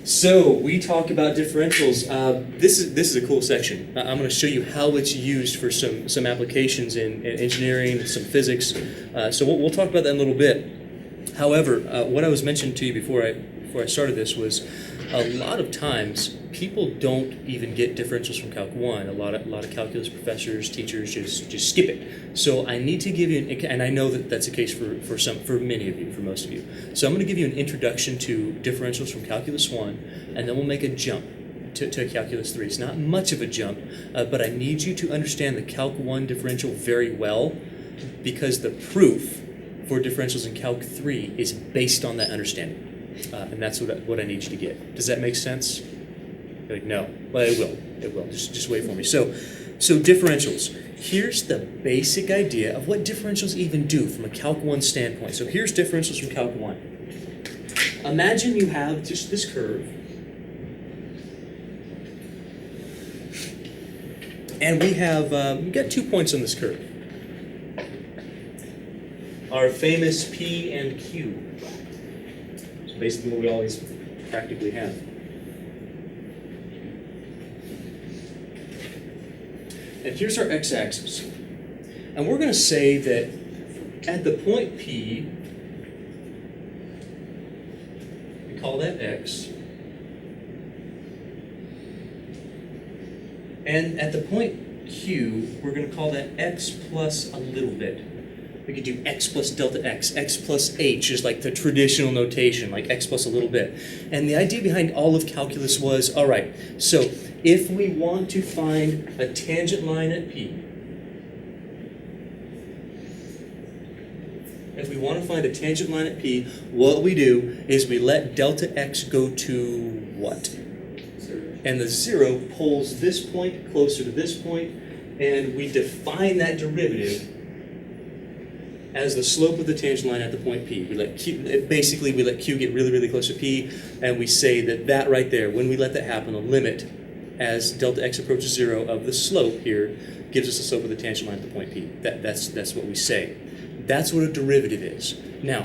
So we talk about differentials. This is a cool section. I'm going to show you how it's used for some applications in engineering, some physics. So we'll talk about that in a little bit. However, what I was mentioning to you before I started this was a lot of times people don't even get differentials from Calc 1. A lot of calculus professors, teachers just skip it. So I need to give you and I know that that's the case for many of you, for most of you. So I'm going to give you an introduction to differentials from Calculus 1, and then we'll make a jump to Calculus 3. It's not much of a jump, but I need you to understand the Calc 1 differential very well, because the proof for differentials in Calc 3 is based on that understanding. And that's what I need you to get. Does that make sense? You're like, no. Well, it will. It will. Just wait for me. So differentials. Here's the basic idea of what differentials even do from a Calc 1 standpoint. So here's differentials from Calc 1. Imagine you have just this curve. And we've got 2 points on this curve. Our famous P and Q. So basically what we always practically have. And here's our x-axis. And we're going to say that at the point P, we call that x. And at the point Q, we're going to call that x plus a little bit. We could do x plus delta x plus h is like the traditional notation, like x plus a little bit. And the idea behind all of calculus was, all right, so if we want to find a tangent line at P, what we do is we let delta x go to what? And the 0 pulls this point closer to this point, and we define that derivative as the slope of the tangent line at the point P. We let Q get really, really close to P, and we say that right there, when we let that happen, a limit as delta x approaches 0 of the slope here gives us the slope of the tangent line at the point P. That's what we say. That's what a derivative is. Now,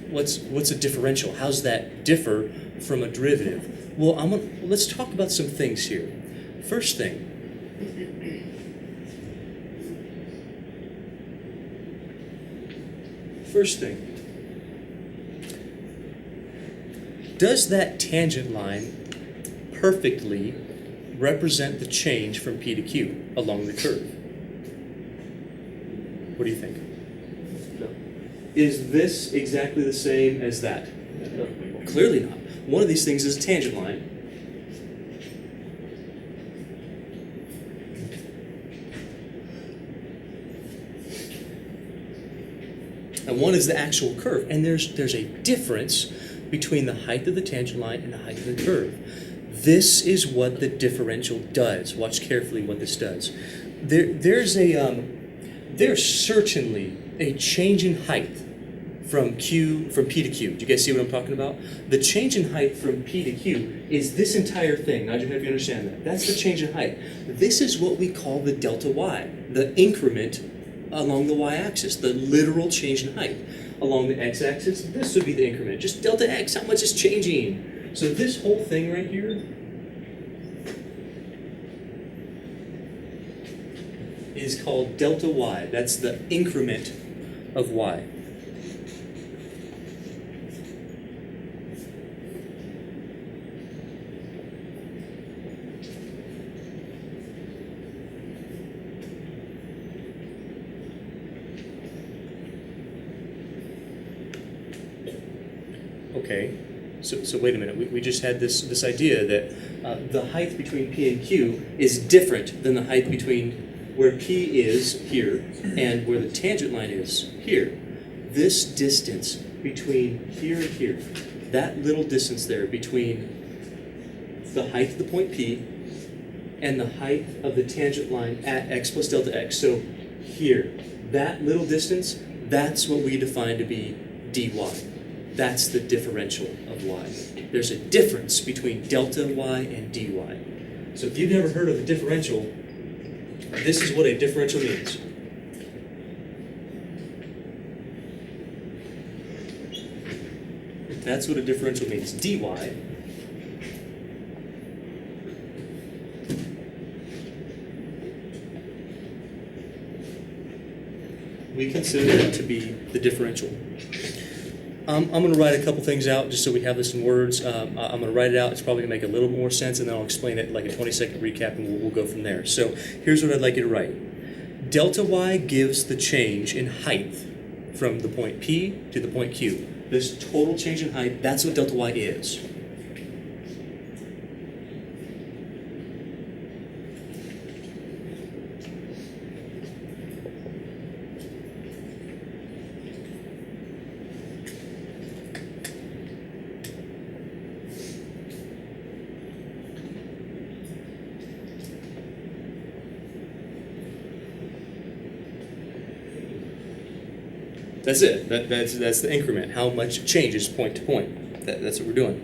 what's a differential? How's that differ from a derivative? Well, let's talk about some things here. First thing, does that tangent line perfectly represent the change from P to Q along the curve? What do you think? No. Is this exactly the same as that? No. Clearly not. One of these things is a tangent line. And one is the actual curve. And there's a difference between the height of the tangent line and the height of the curve. This is what the differential does. Watch carefully what this does. There's certainly a change in height from P to Q. Do you guys see what I'm talking about? The change in height from P to Q is this entire thing. Nod your head if you understand that. That's the change in height. This is what we call the delta y, the increment along the y-axis, the literal change in height. Along the x-axis, this would be the increment. Just delta x, how much is changing? So this whole thing right here is called delta y. That's the increment of y. Okay, so wait a minute. We just had this idea that the height between P and Q is different than the height between where P is here and where the tangent line is here. This distance between here and here, that little distance there between the height of the point P and the height of the tangent line at x plus delta x. So here, that little distance, that's what we define to be dy. That's the differential of y. There's a difference between delta y and dy. So if you've never heard of a differential, this is what a differential means. That's what a differential means. Dy we consider that to be the differential. I'm going to write a couple things out just so we have this in words. I'm going to write it out. It's probably going to make a little more sense, and then I'll explain it like a 20-second recap, and we'll go from there. So here's what I'd like you to write. Delta y gives the change in height from the point P to the point Q. This total change in height, that's what delta y is. That's it. That's the increment. How much it changes point to point. That's what we're doing.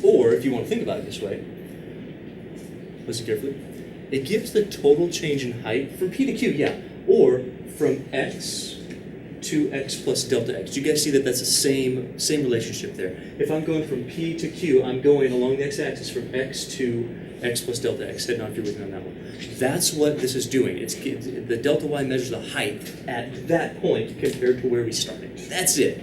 Or, if you want to think about it this way, listen carefully. It gives the total change in height from P to Q, yeah. Or from x to x plus delta x. Do you guys see that that's the same relationship there? If I'm going from P to Q, I'm going along the x-axis from x to x plus delta x. Head nod if you're with me on that one. That's what this is doing. The delta y measures the height at that point compared to where we started. That's it.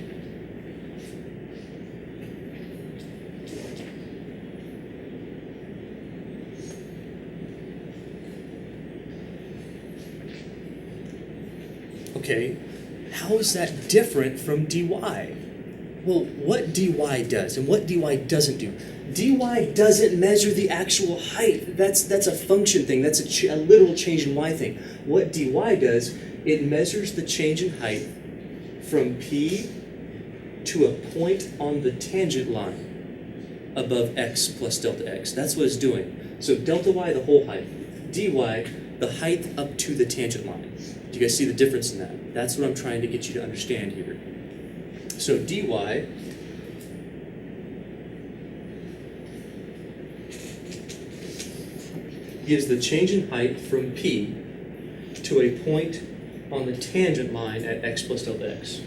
Okay, how is that different from dy? Well, what dy does and what dy doesn't do. dy doesn't measure the actual height. That's a function thing. That's a literal change in y thing. What dy does, it measures the change in height from P to a point on the tangent line above x plus delta x. That's what it's doing. So delta y, the whole height. dy, the height up to the tangent line. Do you guys see the difference in that? That's what I'm trying to get you to understand here. So dy gives the change in height from P to a point on the tangent line at x plus delta x.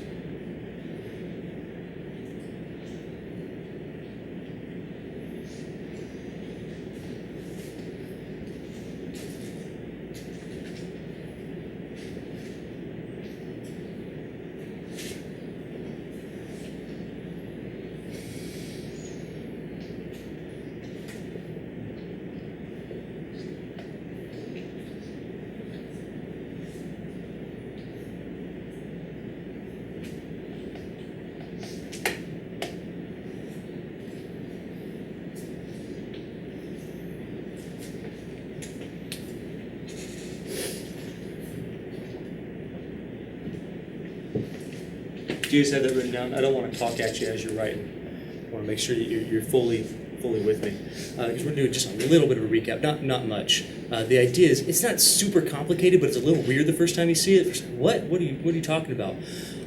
Do you guys have that written down? I don't want to talk at you as you're writing. I want to make sure that you're fully with me. Because we're doing just a little bit of a recap, not much. The idea is it's not super complicated, but it's a little weird the first time you see it. What? What are you talking about?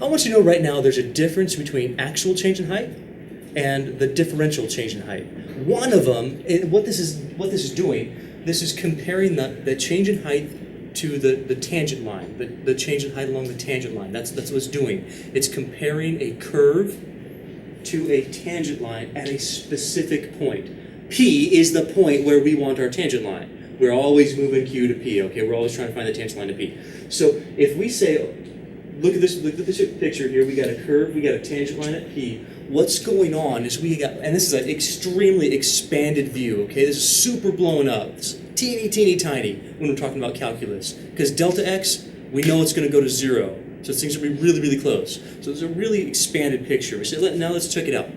I want you to know right now there's a difference between actual change in height and the differential change in height. One of them, what this is doing, this is comparing the change in height to the tangent line, the change in height along the tangent line. That's what it's doing. It's comparing a curve to a tangent line at a specific point. P is the point where we want our tangent line. We're always moving Q to P, okay? We're always trying to find the tangent line to P. So if we say, look at this picture here, we got a curve, we got a tangent line at P. What's going on is we got, and this is an extremely expanded view, okay? This is super blown up. It's teeny tiny when we're talking about calculus. Because delta x, we know it's going to go to 0. So things will be really close. So there's a really expanded picture. We say, now let's check it out.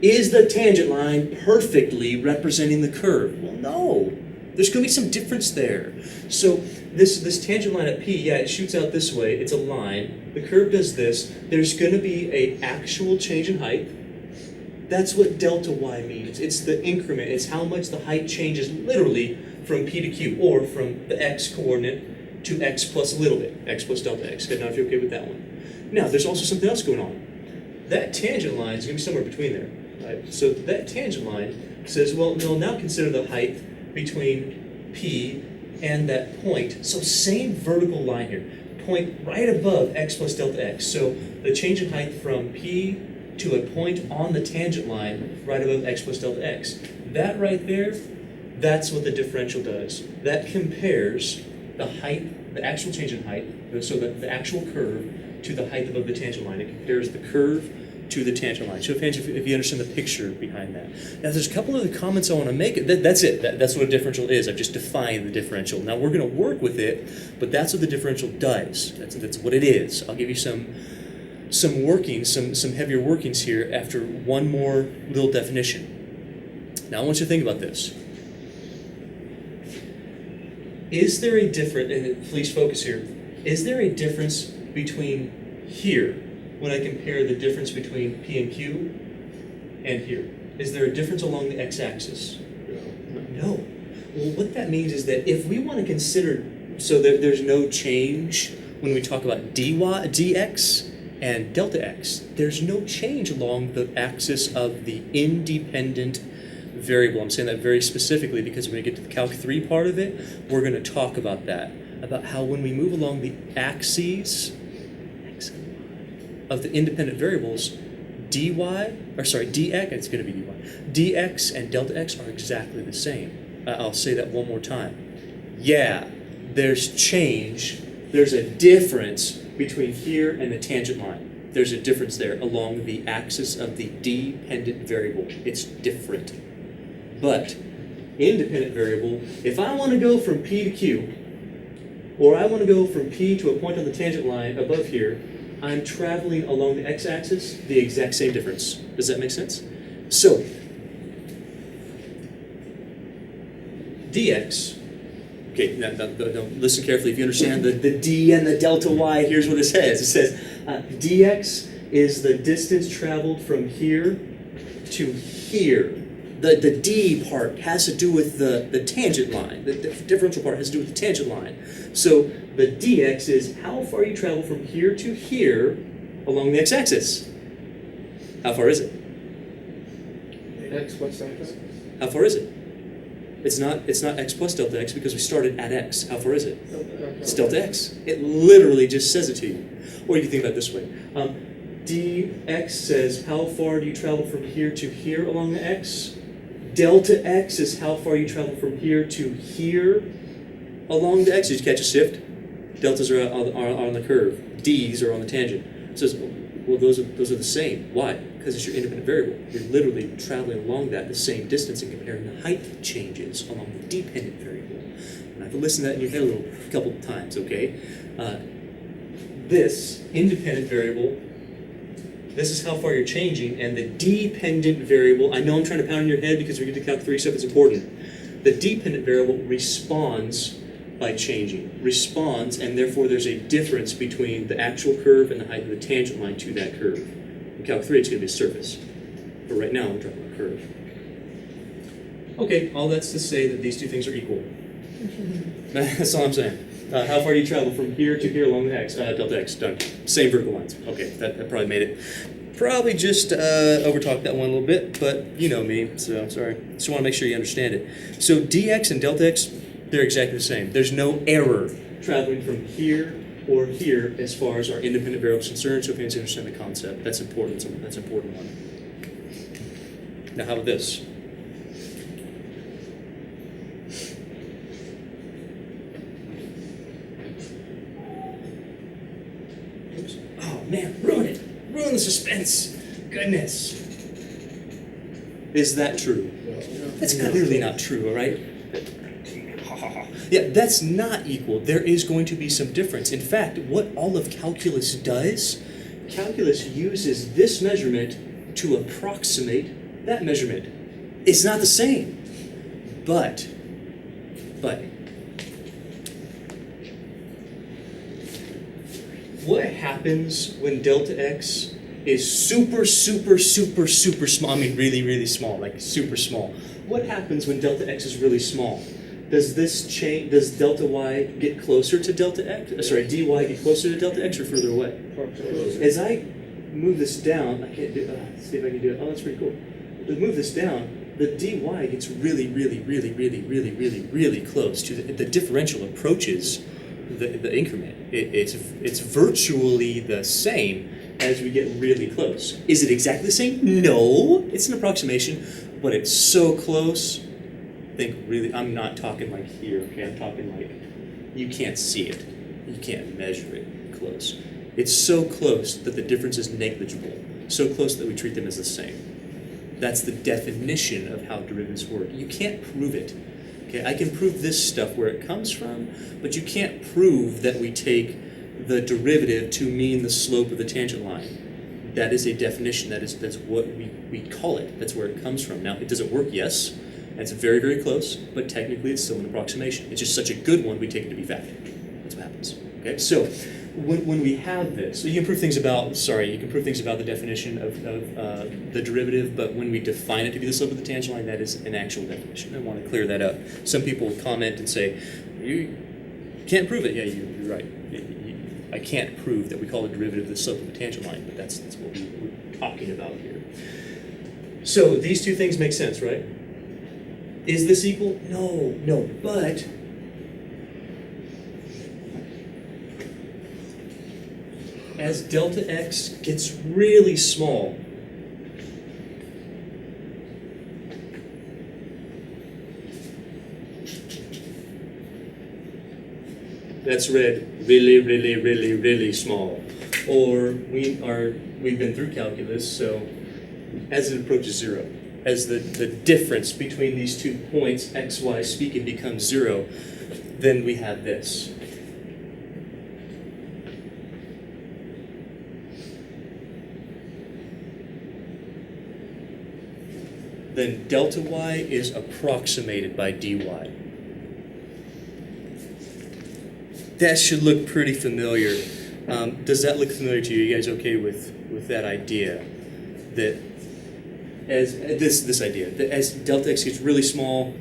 Is the tangent line perfectly representing the curve? Well, no. There's going to be some difference there. So this tangent line at P, yeah, it shoots out this way. It's a line. The curve does this. There's going to be an actual change in height. That's what delta y means. It's the increment. It's how much the height changes literally from P to Q, or from the x coordinate to x plus a little bit, x plus delta x. Now, if you're okay with that one. Now, there's also something else going on. That tangent line is going to be somewhere between there. Right? So that tangent line says, well, we'll now consider the height between P and that point. So same vertical line here. Point right above x plus delta x. So the change in height from P to a point on the tangent line right above x plus delta x. That right there, that's what the differential does. That compares the height the actual change in height, so the actual curve to the height above the tangent line. It compares the curve to the tangent line. Show of hands if you understand the picture behind that. Now, there's a couple of the comments I want to make. That's it. That's what a differential is. I've just defined the differential. Now, we're going to work with it, but that's what the differential does. That's what it is. I'll give you some workings, some heavier workings here after one more little definition. Now, I want you to think about this. Is there a difference, and please focus here, is there a difference between here, when I compare the difference between P and Q, and here? Is there a difference along the x-axis? No. Well, what that means is that if we want to consider, so that there's no change when we talk about dx and delta x, there's no change along the axis of the independent variable. I'm saying that very specifically because when we get to the Calc 3 part of it, we're going to talk about that, about how when we move along the axes of the independent variables, dx, it's going to be dx and delta x are exactly the same. I'll say that one more time. Yeah, there's change. There's a difference between here and the tangent line. There's a difference there along the axis of the dependent variable. It's different. But independent variable, if I want to go from P to Q, or I want to go from P to a point on the tangent line above here, I'm traveling along the x-axis, the exact same difference. Does that make sense? So, dx, okay, now listen carefully. If you understand the d and the delta y, here's what it says. It says dx is the distance traveled from here to here. The d part has to do with the tangent line. The differential part has to do with the tangent line. So the dx is how far you travel from here to here along the x-axis. How far is it? X plus delta. How far is it? It's not x plus delta x because we started at x. How far is it? It's delta x. It literally just says it to you. Or you can think about it this way. Dx says how far do you travel from here to here along the x. Delta x is how far you travel from here to here along the x. Did you catch a shift? Deltas are on the curve. D's are on the tangent. It says, well, those are the same. Why? Because it's your independent variable. You're literally traveling along that the same distance and comparing the height changes along the dependent variable. And I have to listen to that in your head a couple of times, okay? This independent variable, this is how far you're changing, and the dependent variable, I know I'm trying to pound in your head because we get to Calc 3 stuff, it's important. The dependent variable responds by changing. Responds, and therefore there's a difference between the actual curve and the height of the tangent line to that curve. In Calc 3, it's going to be a surface. But right now, I'm talking about a curve. Okay, all that's to say that these two things are equal. That's all I'm saying. How far do you travel from here to here along the x? Delta x, done. Same vertical lines. Okay, that probably made it. Probably just overtalked that one a little bit, but you know me, so sorry. Just want to make sure you understand it. So dx and delta x, they're exactly the same. There's no error traveling from here or here as far as our independent variable is concerned, so if you understand the concept, that's important. That's an important one. Now, how about this? Man, ruin it. Ruin the suspense. Goodness. Is that true? That's clearly not true, all right? Yeah, that's not equal. There is going to be some difference. In fact, what all of calculus does, calculus uses this measurement to approximate that measurement. It's not the same. But, what happens when delta x is super small? I mean, really small, like super small. What happens when delta x is really small? Does this change? Does delta y get closer to delta x? Sorry, dy get closer to delta x or further away? As I move this down, I can't do. Let's see if I can do it. Oh, that's pretty cool. To move this down, the dy gets really close to the differential approaches the increment. It's virtually the same as we get really close. Is it exactly the same? No, it's an approximation, but it's so close. Think really, I'm not talking like here, okay? I'm talking like you can't see it. You can't measure it close. It's so close that the difference is negligible. So close that we treat them as the same. That's the definition of how derivatives work. You can't prove it. Okay, I can prove this stuff where it comes from, but you can't prove that we take the derivative to mean the slope of the tangent line. That is a definition. That's what we call it. That's where it comes from. Now, does it work? Yes. It's very, very close, but technically it's still an approximation. It's just such a good one, we take it to be fact. That's what happens. Okay, so when we have this, so you can prove things about the definition of the derivative, but when we define it to be the slope of the tangent line, that is an actual definition. I want to clear that up. Some people comment and say, you can't prove it. Yeah, you're right. I can't prove that we call a derivative the slope of a tangent line, but that's what we're talking about here. So these two things make sense, right? Is this equal? No, but as delta x gets really small, that's read really, really, really, really small. Or we've been through calculus, so as it approaches 0, as the difference between these 2 points, x, y, speaking, becomes 0, then we have this. Then delta y is approximated by dy. That should look pretty familiar. Does that look familiar to you? Are you guys okay with that idea? That as this idea that as delta x gets really small,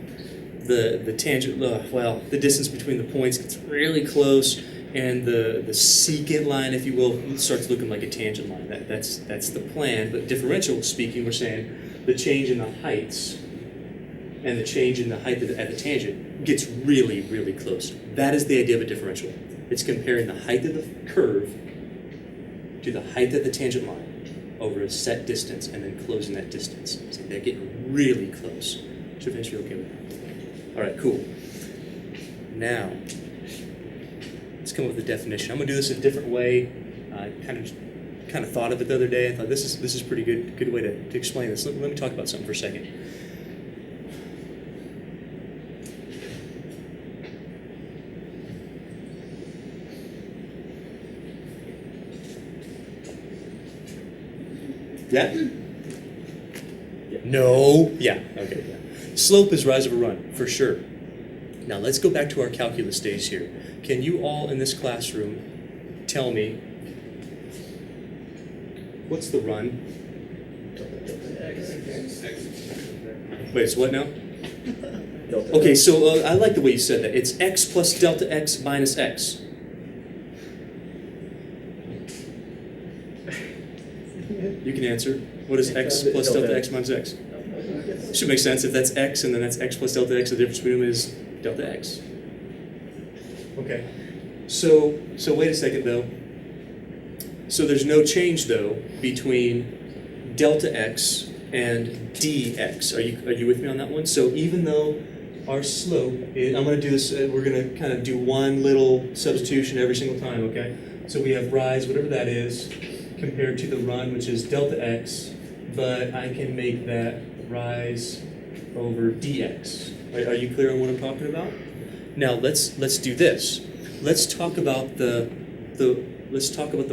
the tangent, the distance between the points gets really close, and the secant line, if you will, starts looking like a tangent line. That's the plan. But differential speaking, we're saying the change in the heights and the change in the height at the tangent gets really, really close. That is the idea of a differential. It's comparing the height of the curve to the height of the tangent line over a set distance and then closing that distance. So they're getting really close. Should finish, you okay with that? All right, cool. Now, let's come up with a definition. I'm going to do this a different way. I kind of thought of it the other day. I thought this is a pretty good way to explain this. Let me talk about something for a second. Yeah? No? Yeah. Okay. Yeah. Slope is rise over run, for sure. Now let's go back to our calculus days here. Can you all in this classroom tell me what's the run? Wait, it's what now? Okay, so I like the way you said that. It's x plus delta x minus x. You can answer. What is x plus delta x minus x? Should make sense. If that's x and then that's x plus delta x, the difference between them is delta x. Okay. So wait a second though. So there's no change though between delta x and dx. Are you with me on that one? So even though our slope is, I'm going to do this, we're going to kind of do one little substitution every single time, okay? So we have rise, whatever that is, compared to the run, which is delta x, but I can make that rise over dx. Are you clear on what I'm talking about? Now let's do this. Let's talk about the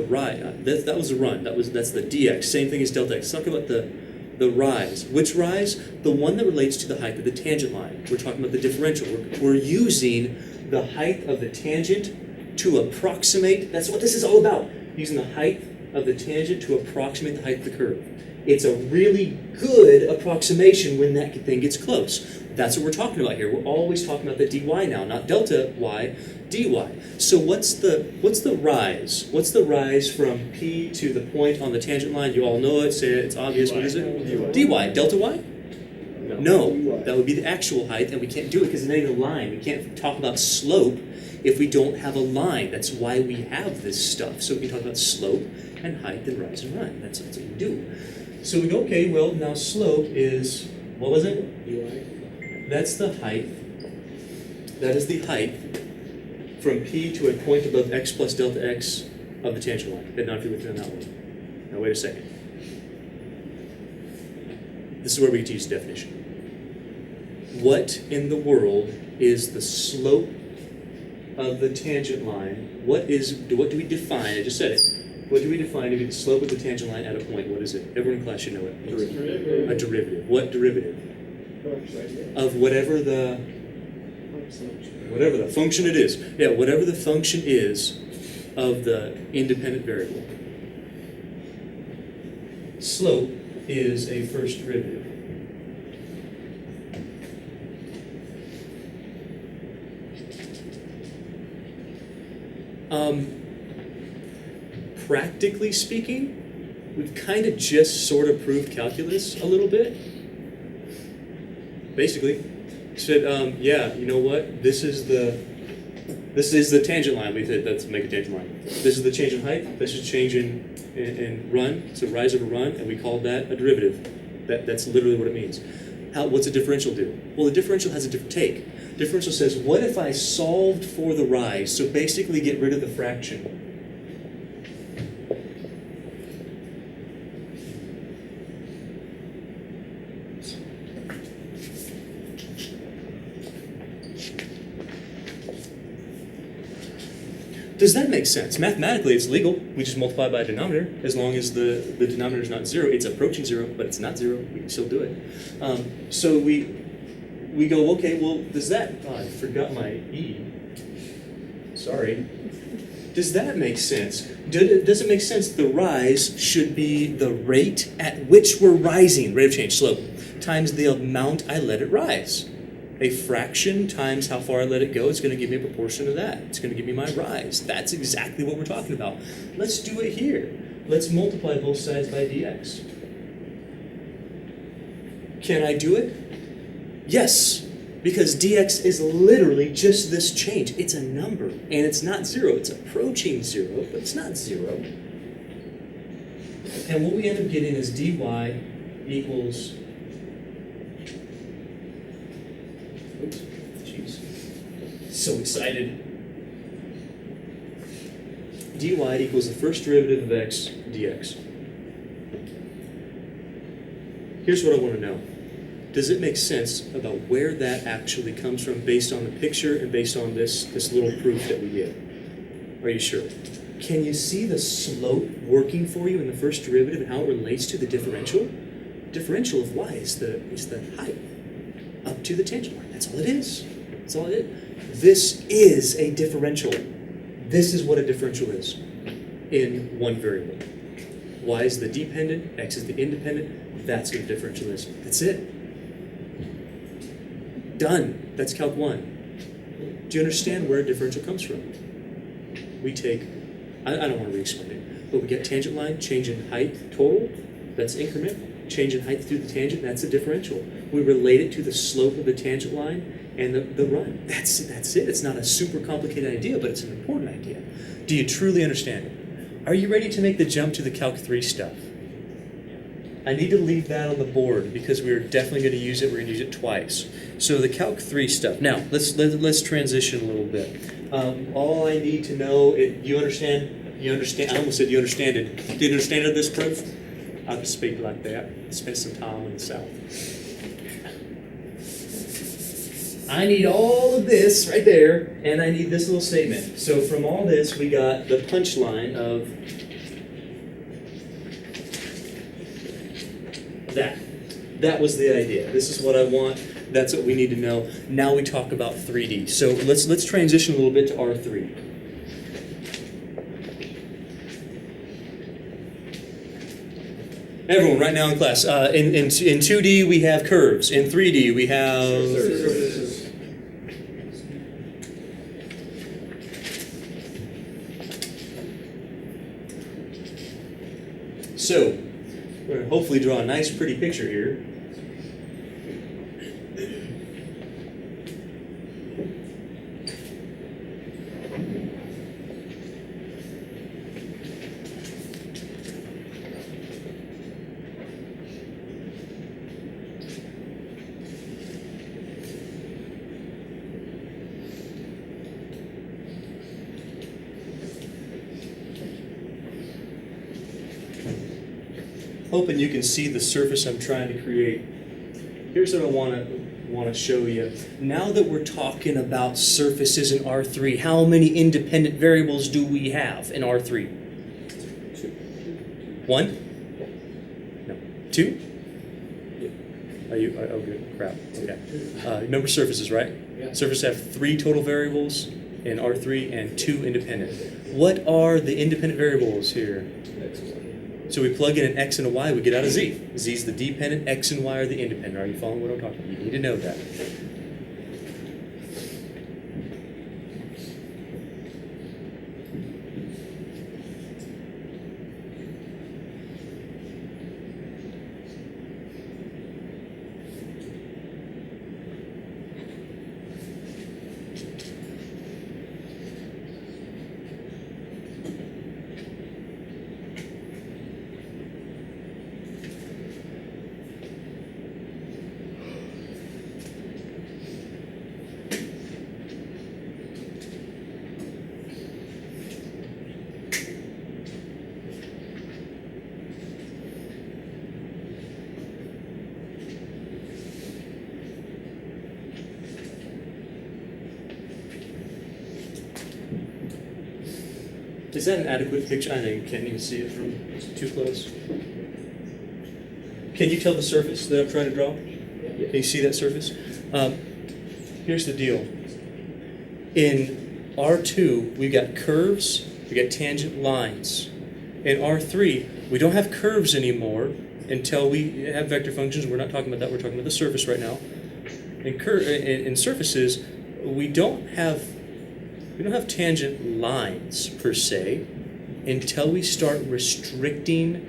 rise. That was the run. That's the dx. Same thing as delta x. Let's talk about the rise. Which rise? The one that relates to the height of the tangent line. We're talking about the differential. We're using the height of the tangent to approximate. That's what this is all about. Using the height of the tangent to approximate the height of the curve. It's a really good approximation when that thing gets close. That's what we're talking about here. We're always talking about the dy now, not delta y, dy. So what's the rise? What's the rise from P to the point on the tangent line? You all know it, say it, it's obvious. What is it? Dy. Delta y? No, that would be the actual height, and we can't do it because it's not even a line. We can't talk about slope if we don't have a line. That's why we have this stuff. So we can talk about slope and height and rise and run. That's what we do. So we go, okay, well, now slope is, what was it? Dy. That's the height. That is the height from P to a point above x plus delta x of the tangent line. Okay, now if you look down that one. Now wait a second. This is where we get to use definition. What in the world is the slope of the tangent line? What do we define? I just said it. What do we define to be the slope of the tangent line at a point? What is it? Everyone in class should know it. Derivative. A derivative. What derivative? Of whatever the function it is. Yeah, whatever the function is of the independent variable. Slope is a first derivative. Practically speaking, we've kind of just sort of proved calculus a little bit. Basically, said, yeah, you know what? This is the tangent line. We said let's make a tangent line. This is the change in height. This is change in run. So rise over run, and we called that a derivative. That's literally what it means. What's a differential do? Well, the differential has a different take. Differential says, what if I solved for the rise? So basically, get rid of the fraction. Does that make sense? Mathematically, it's legal. We just multiply by a denominator. As long as the denominator is not 0, it's approaching 0, but it's not 0. We can still do it. So we go, okay, well, does that... Oh, I forgot my E. Sorry. Does that make sense? Does it make sense the rise should be the rate at which we're rising, rate of change, slope, times the amount I let it rise? A fraction times how far I let it go is going to give me a proportion of that. It's going to give me my rise. That's exactly what we're talking about. Let's do it here. Let's multiply both sides by dx. Can I do it? Yes, because dx is literally just this change. It's a number, and it's not 0. It's approaching 0, but it's not 0. And what we end up getting is dy equals... Oops, jeez. So excited. dy equals the first derivative of x dx. Here's what I want to know. Does it make sense about where that actually comes from based on the picture and based on this little proof that we get? Are you sure? Can you see the slope working for you in the first derivative and how it relates to the differential? Differential of y is the height up to the tangent line. That's all it is. That's all it is. This is a differential. This is what a differential is in one variable. Y is the dependent, x is the independent. That's what a differential is. That's it. Done. That's Calc 1. Do you understand where a differential comes from? We take, I don't want to re-explain it, but we get tangent line, change in height total, that's increment. Change in height through the tangent, that's a differential. We relate it to the slope of the tangent line and the run. That's it. It's not a super complicated idea, but it's an important idea. Do you truly understand it? Are you ready to make the jump to the Calc 3 stuff? I need to leave that on the board because we're definitely going to use it. We're going to use it twice. So the Calc 3 stuff. Now, let's transition a little bit. All I need to know, you understand? You understand? I almost said you understand it. Do you understand this proof? I can speak like that. Spent some time in the South. I need all of this right there, and I need this little statement. So from all this, we got the punchline of that. That was the idea. This is what I want. That's what we need to know. Now we talk about 3D. So let's transition a little bit to R3. Everyone, right now in class, in 2D we have curves. In 3D we have... So, we're going to hopefully draw a nice pretty picture here. hoping you can see the surface I'm trying to create. Here's what I want to show you. Now that we're talking about surfaces in R3, how many independent variables do we have in R3? 1? No. 2? Are you? Oh, good. Crap. Okay. Remember surfaces, right? Yeah. Surfaces have 3 total variables in R3 and 2 independent. What are the independent variables here? So we plug in an x and a y, we get out a z. Z is the dependent, x and y are the independent. Are you following what I'm talking about? You need to know that. Is that an adequate picture? I know you can't even see it from too close. Can you tell the surface that I'm trying to draw? Can you see that surface? Here's the deal. In R2, we've got curves, we've got tangent lines. In R3, we don't have curves anymore until we have vector functions. We're not talking about that, we're talking about the surface right now. In surfaces, we don't have tangent lines per se until we start restricting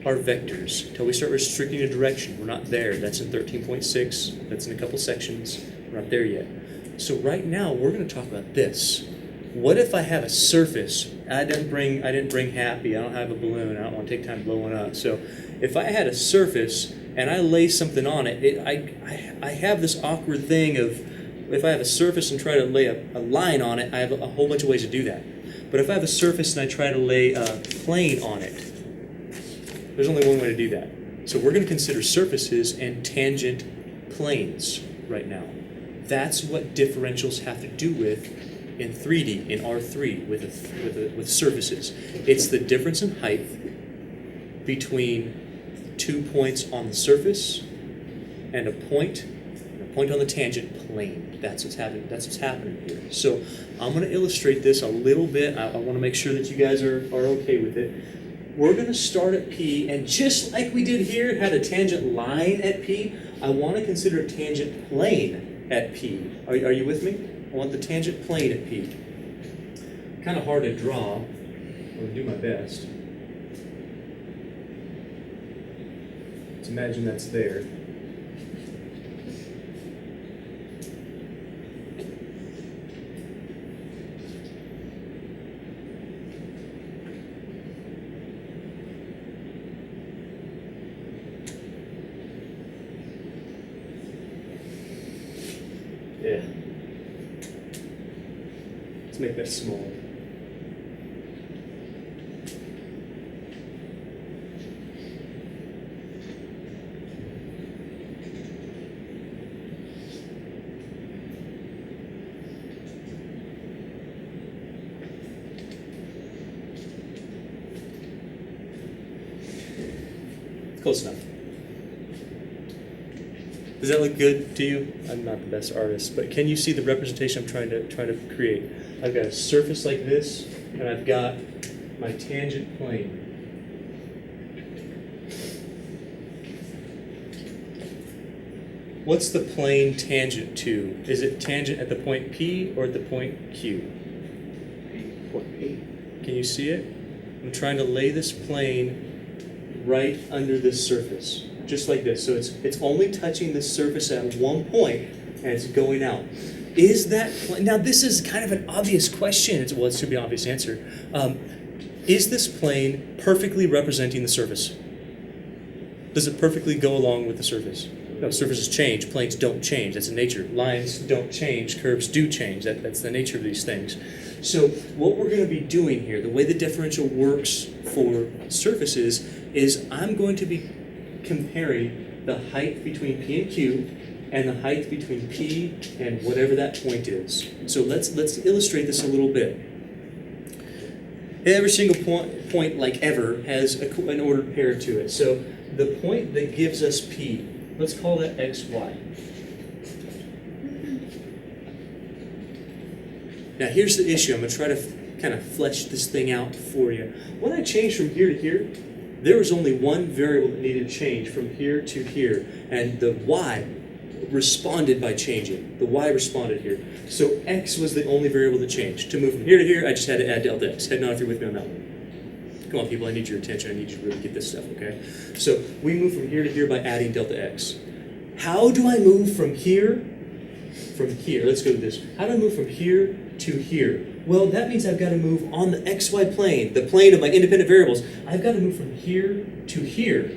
our vectors, until we start restricting a direction. We're not there. That's in 13.6. That's in a couple sections. We're not there yet. So right now we're going to talk about this. What if I have a surface? I didn't bring Happy. I don't have a balloon. I don't want to take time blowing up. So if I had a surface and I lay something on it, I have this awkward thing of, if I have a surface and try to lay a line on it, I have a whole bunch of ways to do that. But if I have a surface and I try to lay a plane on it, there's only one way to do that. So we're going to consider surfaces and tangent planes right now. That's what differentials have to do with in 3D, in R3, with surfaces. It's the difference in height between 2 points on the surface and a point on the tangent plane. That's what's happening here. So I'm going to illustrate this a little bit. I want to make sure that you guys are okay with it. We're going to start at P, and just like we did here, had a tangent line at P, I want to consider a tangent plane at P. Are you with me? I want the tangent plane at P. Kind of hard to draw. I'm going to do my best. Let's imagine that's there. Yeah. Let's make that small. Close enough. Does that look good to you? I'm not the best artist, but can you see the representation I'm trying to create? I've got a surface like this, and I've got my tangent plane. What's the plane tangent to? Is it tangent at the point P or at the point Q? Point P. Can you see it? I'm trying to lay this plane right under this surface. Just like this. So it's only touching the surface at one point, and it's going out. Is that now? This is kind of an obvious question. It should be an obvious answer. Is this plane perfectly representing the surface? Does it perfectly go along with the surface? No, surfaces change. Planes don't change. That's the nature. Lines don't change. Curves do change. That's the nature of these things. So what we're going to be doing here, the way the differential works for surfaces, is I'm going to be comparing the height between P and Q and the height between P and whatever that point is. So let's illustrate this a little bit. Every single point like ever has an ordered pair to it. So the point that gives us P, let's call that xy. Now here's the issue. I'm going to try to kind of flesh this thing out for you. When I changed from here to here, there was only one variable that needed to change from here to here, and the y responded by changing. The y responded here. So x was the only variable that changed. To move from here to here, I just had to add delta x. Head nod if you're with me on that one. Come on, people, I need your attention. I need you to really get this stuff, okay? So we move from here to here by adding delta x. How do I move from here? From here, let's go with this. How do I move from here to here? Well, that means I've got to move on the xy plane, the plane of my independent variables. I've got to move from here to here.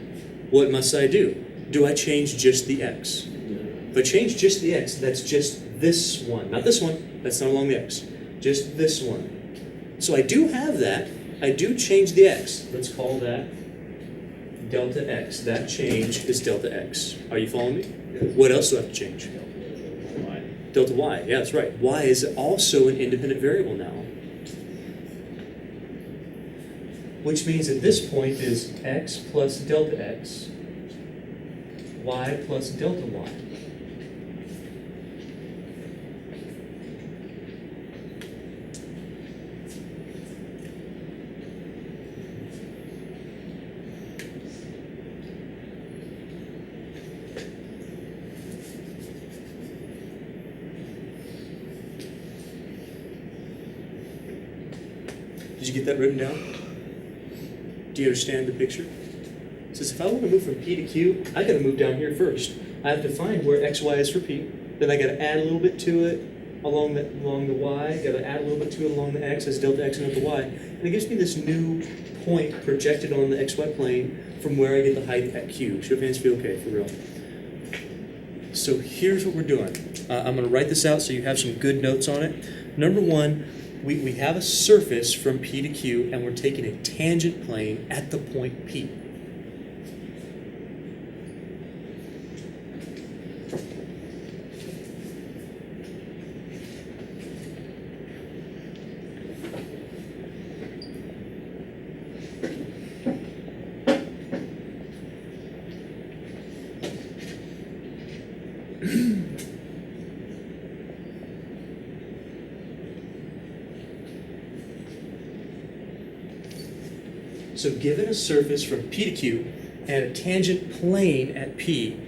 What must I do? Do I change just the x? If I change just the x, that's just this one. Not this one. That's not along the x. Just this one. So I do have that. I do change the x. Let's call that delta x. That change is delta x. Are you following me? Yes. What else do I have to change? Delta y. Yeah, that's right. Y is also an independent variable now. Which means at this point is x plus delta x, y plus delta y. Did you get that written down? Do you understand the picture? It says if I want to move from P to Q, I got to move down here first. I have to find where xy is for P. Then I got to add a little bit to it along the y. Got to add a little bit to it along the x as delta x and delta y. And it gives me this new point projected on the xy plane from where I get the height at Q. Show of hands if you okay, for real. So here's what we're doing. I'm going to write this out so you have some good notes on it. Number one, we have a surface from P to Q, and we're taking a tangent plane at the point P. So given a surface from P to Q and a tangent plane at P,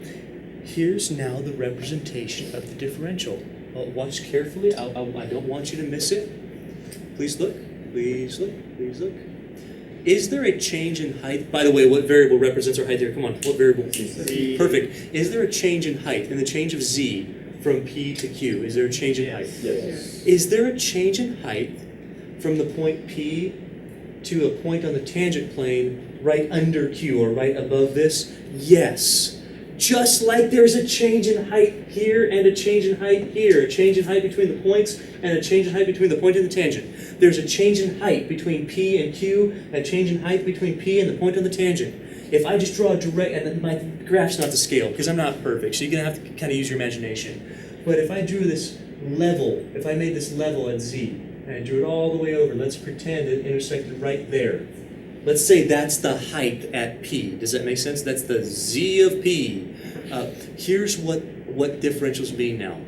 here's now the representation of the differential. Watch carefully. I don't want you to miss it. Please look. Please look. Please look. Is there a change in height? By the way, what variable represents our height here? Come on, what variable? Z. Perfect. Is there a change in height in the change of z from P to Q? Is there a change in height? Yes. Is there a change in height from the point P to a point on the tangent plane right under Q or right above this? Yes. Just like there's a change in height here and a change in height here, a change in height between the points and a change in height between the point and the tangent. There's a change in height between P and Q, and a change in height between P and the point on the tangent. If I just draw a direct, and my graph's not to scale because I'm not perfect, so you're going to have to kind of use your imagination. But if I drew this level, if I made this level at Z, and I drew it all the way over, let's pretend it intersected right there. Let's say that's the height at P. Does that make sense? That's the Z of P. Here's what differentials mean now.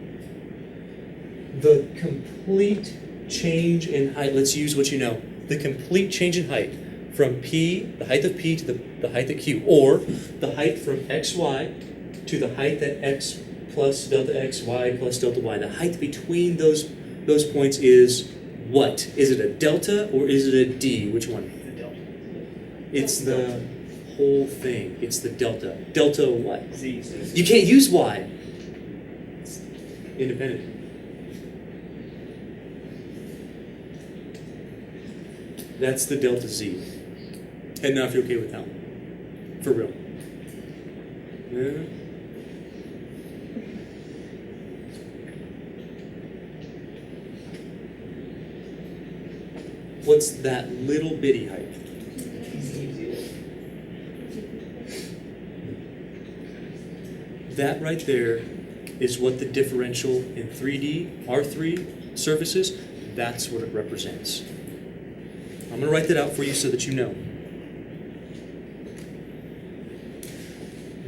The complete change in height, let's use what you know. The complete change in height from P, the height of P, to the height at Q, or the height from xy to the height at x plus delta x, y plus delta y. The height between those points is what? Is it a delta or is it a d? Which one? The delta. It's the whole thing. It's the delta. Delta what? Z. You can't use y. It's independent. That's the delta z. And now if you're okay with that one. For real. Yeah. What's that little bitty height? That right there is what the differential in 3D, R3 surfaces, that's what it represents. I'm going to write that out for you so that you know.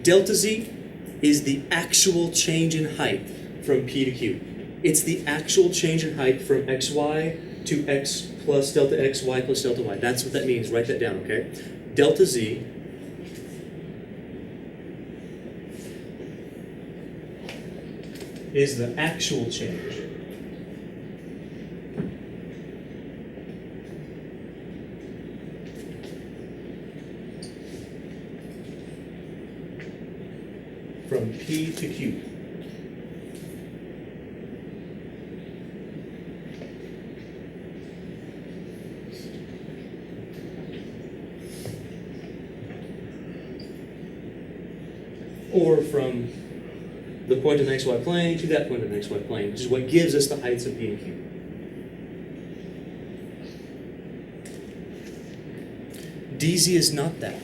Delta Z is the actual change in height from P to Q. It's the actual change in height from xy to x plus delta x, y plus delta y. That's what that means. Write that down, okay? Delta Z is the actual change from P to Q. Or from the point in the xy plane to that point in the xy plane, which is what gives us the heights of P and Q. DZ is not that.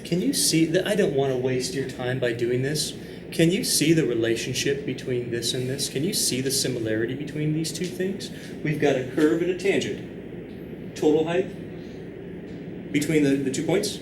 Can you see that? I don't want to waste your time by doing this. Can you see the relationship between this and this? Can you see the similarity between these two things? We've got a curve and a tangent. Total height between the 2 points.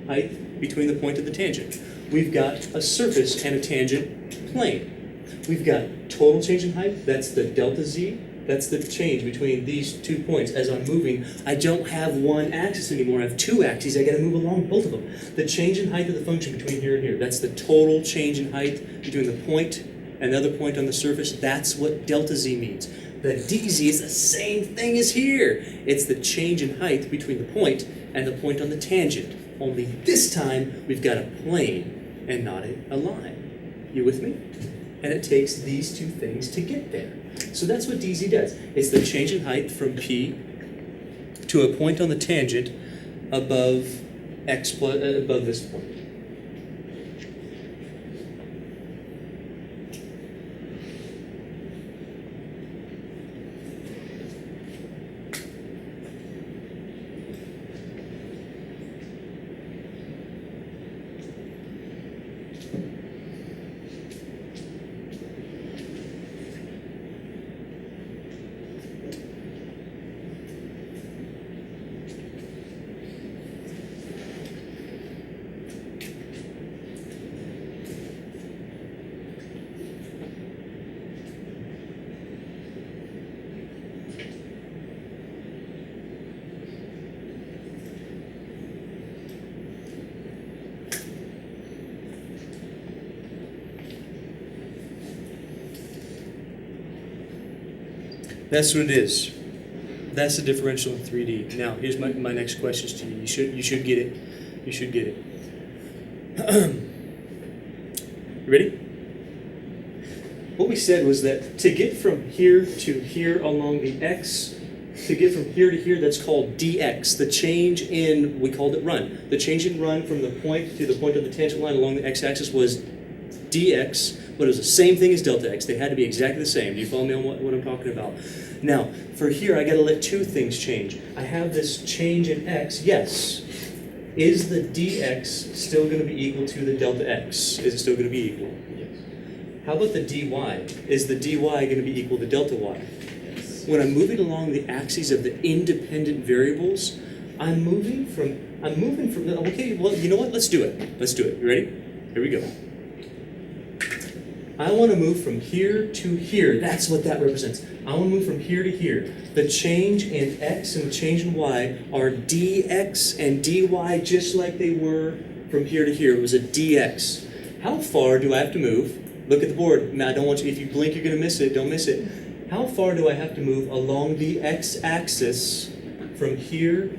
Height between the point and the tangent. We've got a surface and a tangent plane. We've got total change in height. That's the delta Z. That's the change between these 2 points. As I'm moving, I don't have one axis anymore. I have two axes. I got to move along both of them. The change in height of the function between here and here. That's the total change in height between the point and the other point on the surface. That's what delta Z means. The DZ is the same thing as here. It's the change in height between the point and the point on the tangent. Only this time, we've got a plane and not a line. You with me? And it takes these two things to get there. So that's what DZ does. It's the change in height from P to a point on the tangent above x plus, above this point. That's what it is. That's the differential in 3D. Now, here's my next questions to you. You should get it. You should get it. You ready? What we said was that to get from here to here along the x, to get from here to here, that's called dx. The change in, we called it run. The change in run from the point to the point of the tangent line along the x-axis was dx, but it was the same thing as delta x. They had to be exactly the same. Do you follow me on what I'm talking about? Now, for here, I got to let two things change. I have this change in x. Yes. Is the dx still going to be equal to the delta x? Is it still going to be equal? Yes. How about the dy? Is the dy going to be equal to delta y? Yes. When I'm moving along the axes of the independent variables, I'm moving from, okay, well, you know what? Let's do it. Let's do it. You ready? Here we go. I want to move from here to here. That's what that represents. I want to move from here to here. The change in x and the change in y are dx and dy just like they were from here to here. It was a dx. How far do I have to move? Look at the board. Now, I don't want you, if you blink, you're going to miss it. Don't miss it. How far do I have to move along the x-axis from here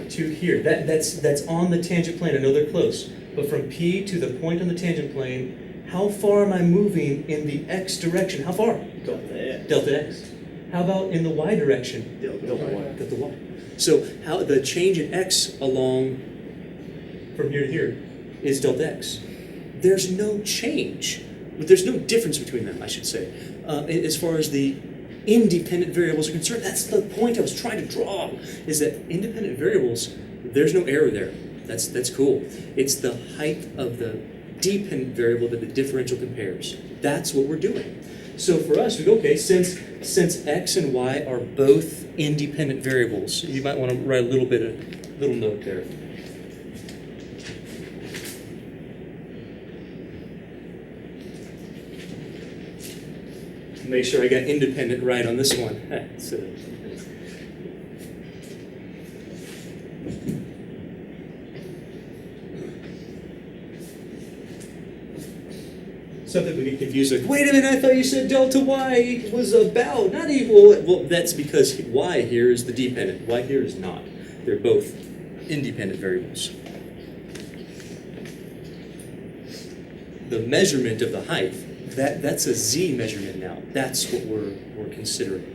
to here? That's on the tangent plane. I know they're close. But from P to the point on the tangent plane, how far am I moving in the x direction? How far? Delta x. Delta x. How about in the y direction? Delta y. Delta y. So how the change in x along from here to here is delta x. There's no change there's no difference between them, I should say. As far as the independent variables are concerned, that's the point I was trying to draw, is that independent variables, there's no error there. That's cool. It's the height of the dependent variable that the differential compares. That's what we're doing. So for us, we go, okay, since x and y are both independent variables, you might want to write a little note there. Make sure I got independent right on this one. Some people get confused, like, wait a minute, I thought you said delta y was about, not equal. Well, that's because y here is the dependent. Y here is not. They're both independent variables. The measurement of the height, that's a z measurement now. That's what we're considering.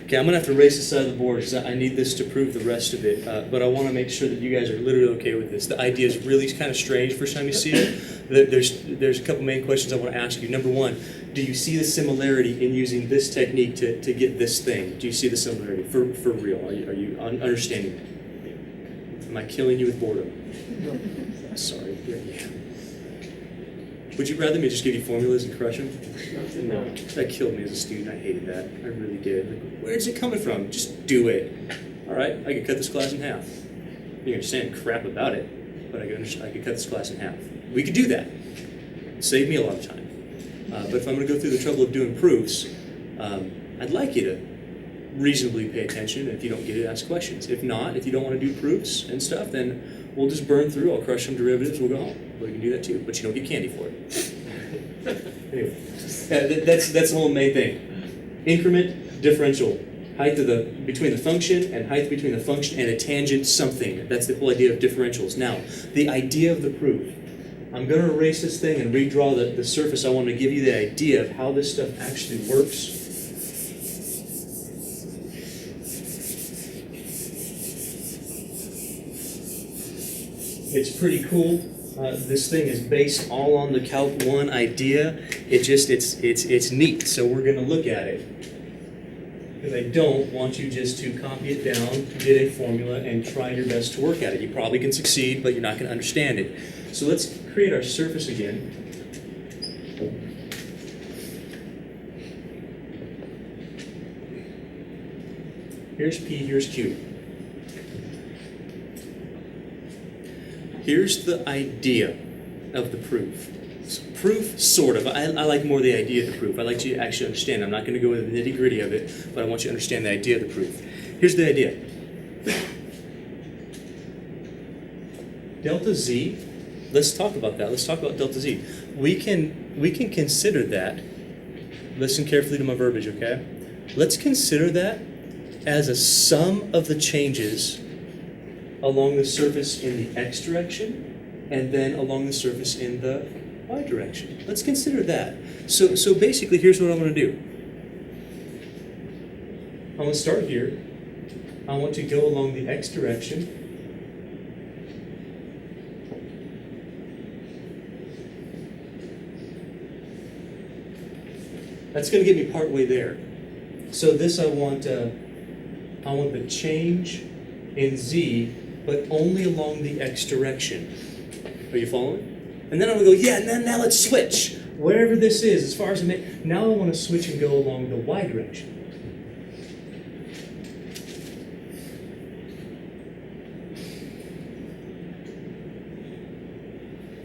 Okay, I'm going to have to erase this side of the board because I need this to prove the rest of it, but I want to make sure that you guys are literally okay with this. The idea is really kind of strange first time you see it. There's a couple main questions I want to ask you. Number one, do you see the similarity in using this technique to get this thing? Do you see the similarity for real? Are you understanding it? Am I killing you with boredom? No. Sorry. Yeah. Would you rather me just give you formulas and crush them? No. That killed me as a student. I hated that. I really did. Like, where's it coming from? Just do it. All right, I could cut this class in half. You're saying crap about it, but I could cut this class in half. We could do that. Save me a lot of time. But if I'm going to go through the trouble of doing proofs, I'd like you to reasonably pay attention. If you don't get it, ask questions. If not, if you don't want to do proofs and stuff, then we'll just burn through. I'll crush some derivatives. We'll go home. Well, you can do that too, but you don't get candy for it. Anyway, that's the whole main thing. Increment, differential, height of between the function and height between the function and a tangent something. That's the whole idea of differentials. Now, the idea of the proof. I'm going to erase this thing and redraw the surface. I want to give you the idea of how this stuff actually works. It's pretty cool. This thing is based all on the Calc 1 idea. It's neat. So we're going to look at it. Because I don't want you just to copy it down, get a formula, and try your best to work at it. You probably can succeed, but you're not going to understand it. So let's create our surface again. Here's P, here's Q. Here's the idea of the proof. So proof, sort of. I like more the idea of the proof. I like you to actually understand. I'm not going to go into the nitty-gritty of it, but I want you to understand the idea of the proof. Here's the idea. Delta Z, let's talk about that. Let's talk about delta Z. We can consider that, listen carefully to my verbiage, okay? Let's consider that as a sum of the changes along the surface in the x direction, and then along the surface in the y direction. Let's consider that. So basically, here's what I'm going to do. I'm going to start here. I want to go along the x direction. That's going to get me part way there. So this I want the change in z, but only along the x direction. Are you following? And then I'm going to go, yeah, and then now let's switch. Wherever this is, as far as now I want to switch and go along the y direction.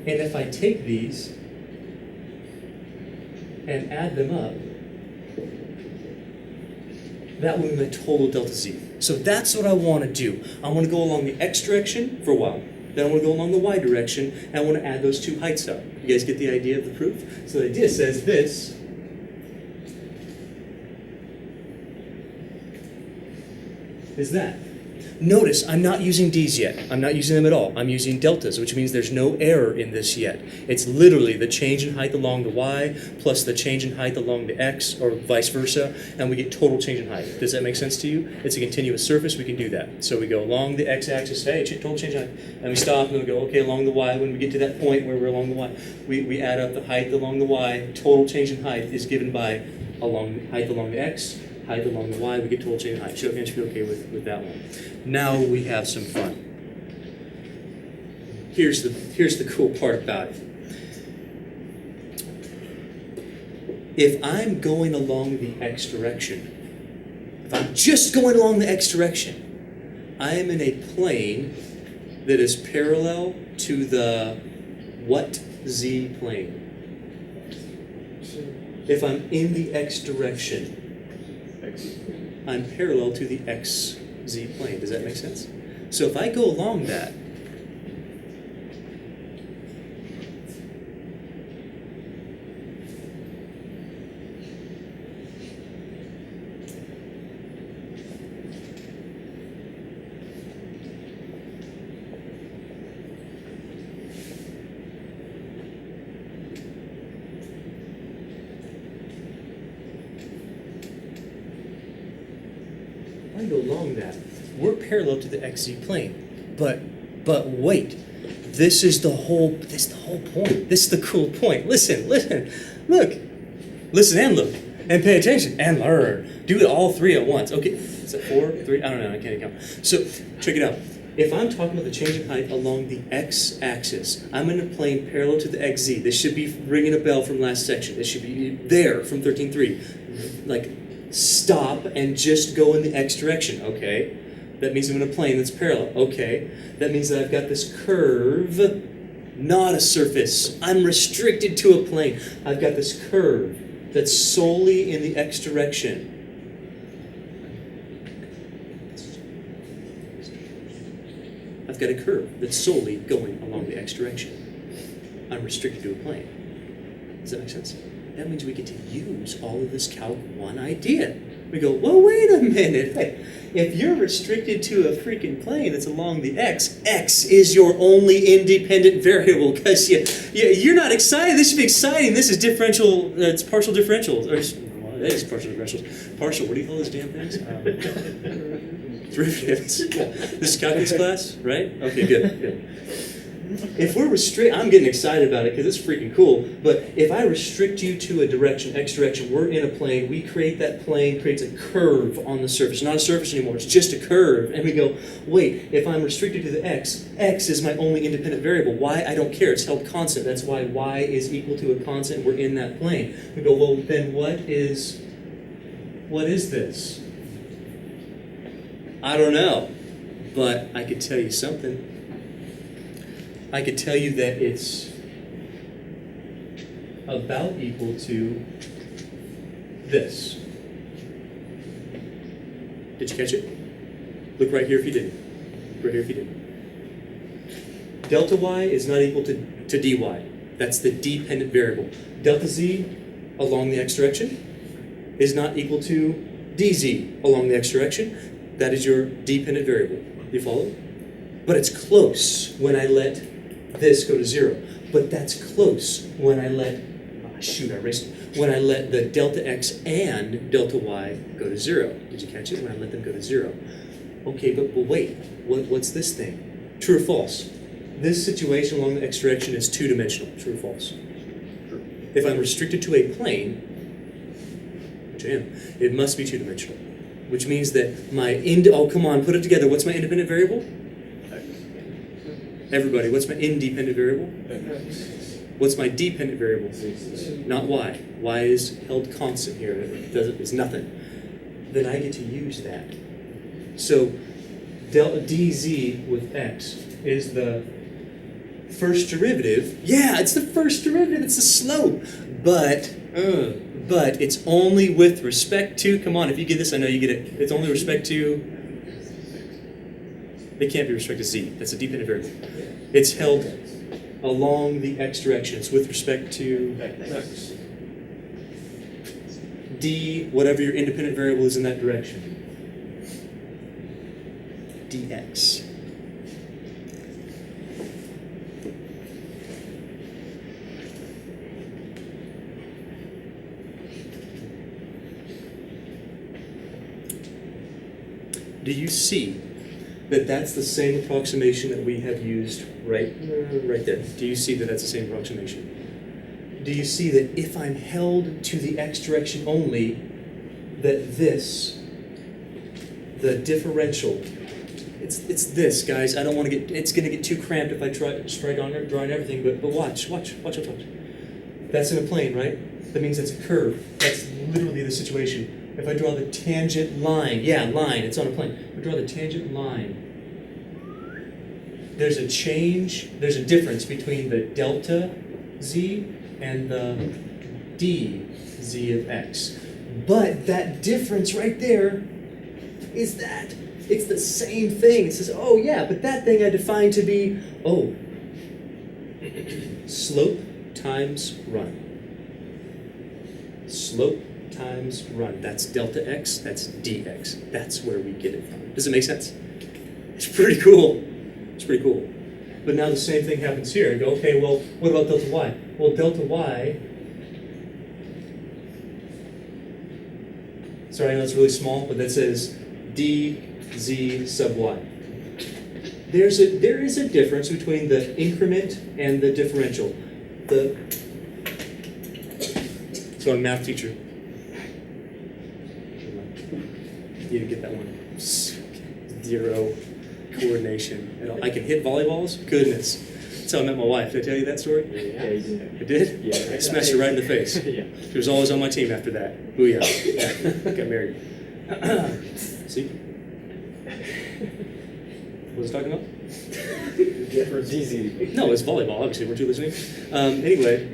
And if I take these and add them up, that will be my total delta z. So that's what I want to do. I want to go along the x direction for a while. Then I want to go along the y direction, and I want to add those two heights up. You guys get the idea of the proof? So the idea says this is that. Notice I'm not using d's yet. I'm not using them at all. I'm using deltas, which means there's no error in this yet. It's literally the change in height along the y plus the change in height along the x, or vice versa, and we get total change in height. Does that make sense to you? It's a continuous surface. We can do that. So we go along the x-axis, hey, total change in height, and we stop, and then we go, okay, along the y. When we get to that point where we're along the y, we add up the height along the y. Total change in height is given by height along the x, height along the y, we get total change in height. Show of hands should be okay with that one. Now we have some fun. Here's the cool part about it. If I'm going along the x direction, if I'm just going along the x direction, I am in a plane that is parallel to the what z plane? If I'm in the x direction, I'm parallel to the xz plane. Does that make sense? So if I go along that, we're parallel to the xz plane. But wait, this is the whole point. This is the cool point. Listen, look, listen and look, and pay attention and learn. Do it all three at once. Okay, is that 4, 3? I don't know. I can't count. So check it out. If I'm talking about the change in height along the x-axis, I'm in a plane parallel to the xz. This should be ringing a bell from last section. This should be there from 13.3. Like, stop and just go in the x direction. Okay. That means I'm in a plane that's parallel. Okay. That means that I've got this curve, not a surface. I'm restricted to a plane. I've got this curve that's solely in the x direction. I've got a curve that's solely going along the x direction. I'm restricted to a plane. Does that make sense? That means we get to use all of this Calc 1 idea. We go, well, wait a minute. Hey, if you're restricted to a freaking plane that's along the x is your only independent variable, because you're not excited. This should be exciting. This is differential, it's partial differentials. Or, well, it is partial differentials. Partial, what do you call those damn things? Derivatives. This is calculus class, right? Okay, good. If we're I'm getting excited about it because it's freaking cool, but if I restrict you to a direction, x direction, we're in a plane, we create that plane, creates a curve on the surface. Not a surface anymore, it's just a curve. And we go, wait, if I'm restricted to the x is my only independent variable. Y, I don't care, it's held constant. That's why y is equal to a constant, we're in that plane. We go, well, then what is this? I don't know, but I could tell you something. I could tell you that it's about equal to this. Did you catch it? Look right here if you didn't. Right here if you didn't. Delta y is not equal to dy. That's the dependent variable. Delta z along the x direction is not equal to dz along the x direction. That is your dependent variable. You follow? But it's close when I let this go to 0. But that's close when I let, when I let the delta x and delta y go to 0. Did you catch it? When I let them go to 0. Okay, but wait, what's this thing? True or false? This situation along the x direction is two-dimensional. True or false? True. If I'm restricted to a plane, which I am, it must be two-dimensional. Which means that oh, come on, put it together. What's my independent variable? Everybody, what's my independent variable? What's my dependent variable? Not y. Y is held constant here. It's nothing. Then I get to use that. So delta dz with x is the first derivative. Yeah, it's the first derivative. It's the slope. But it's only with respect to, come on, if you get this, I know you get it. It's only with respect to, it can't be with respect to z. That's a dependent variable. It's held along the x direction. It's with respect to x. D, whatever your independent variable is in that direction. dx. Do you see that that's the same approximation that we have used right there? Do you see that that's the same approximation? Do you see that if I'm held to the x direction only, that this, the differential, it's this, guys. I don't want to get, it's going to get too cramped if I try drawing everything, but watch. That's in a plane, right? That means it's a curve. That's literally the situation. If I draw the tangent line, it's on a plane. If I draw the tangent line, there's a difference between the delta z and the dz of x. But that difference right there is that. It's the same thing. It says, oh yeah, but that thing I defined to be, slope times run. Slope times run. That's delta x, that's dx. That's where we get it from. Does it make sense? It's pretty cool. It's pretty cool. But now the same thing happens here. You go, okay, well, what about delta y? Well, delta y, sorry, I know it's really small, but that says dz sub y. There is a difference between the increment and the differential. So I'm a math teacher. You get that one. 0 coordination. I can hit volleyballs? Goodness. That's how I met my wife. Did I tell you that story? Yeah, you did. I did? Yeah. I smashed her right in the face. Yeah. She was always on my team after that. Booyah. Yeah. Got married. See? What was I talking about? Difference. DZ. No, it's volleyball, obviously. Weren't you listening? Anyway,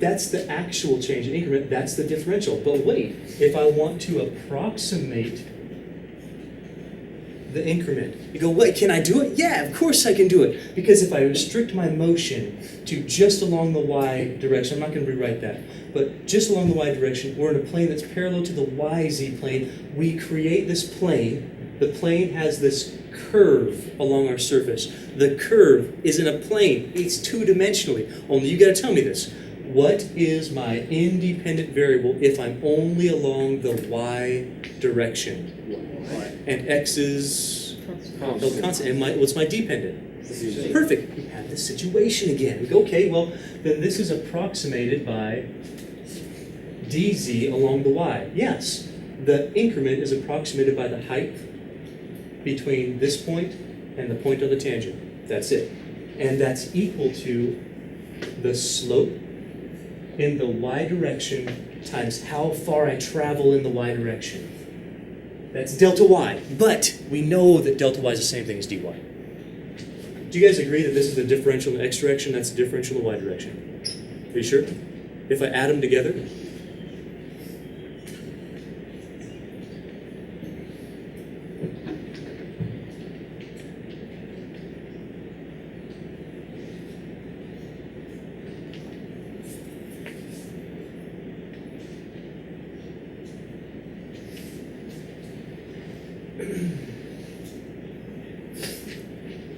that's the actual change in increment. That's the differential. But wait, if I want to approximate the increment, you go, wait, can I do it? Yeah, of course I can do it. Because if I restrict my motion to just along the y direction, I'm not going to rewrite that, but just along the y direction, we're in a plane that's parallel to the yz plane. We create this plane. The plane has this curve along our surface. The curve is in a plane. It's two-dimensionally. Only you got to tell me this. What is my independent variable if I'm only along the y direction? And x is constant. And what's my dependent? Perfect. We have this situation again. We go, okay, well, then this is approximated by dz along the y. Yes, the increment is approximated by the height between this point and the point on the tangent. That's it. And that's equal to the slope in the y direction times how far I travel in the y direction. That's delta y. But we know that delta y is the same thing as dy. Do you guys agree that this is the differential in the x direction, that's the differential in the y direction? Are you sure? If I add them together?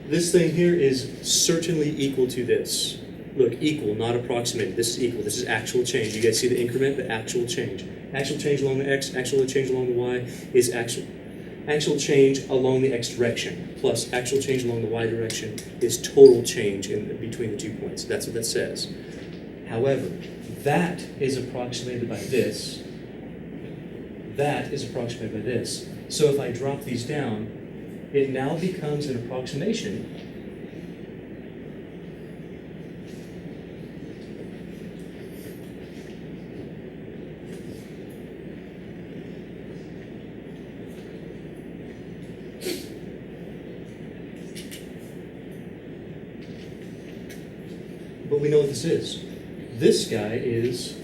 This thing here is certainly equal to this. Look, equal, not approximated. This is equal. This is actual change. You guys see the increment? The actual change. Actual change along the x, actual change along the y is actual change along the x direction, plus actual change along the y direction is total change in between the 2 points. That's what that says. However, that is approximated by this. That is approximated by this. So if I drop these down, it now becomes an approximation but we know what this is. This guy is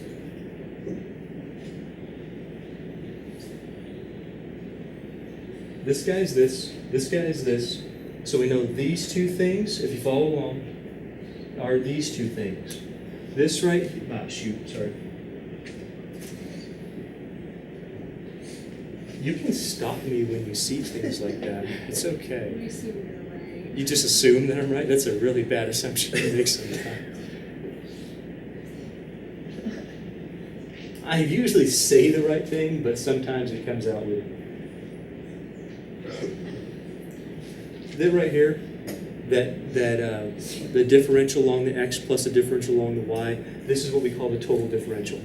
this guy is this. So we know these two things, if you follow along, are these two things. This right, You can stop me when you see things like that. It's okay. You assume you're right. You just assume that I'm right? That's a really bad assumption to make sometimes. I usually say the right thing, but sometimes it comes out with that right here, the differential along the x plus the differential along the y, this is what we call the total differential.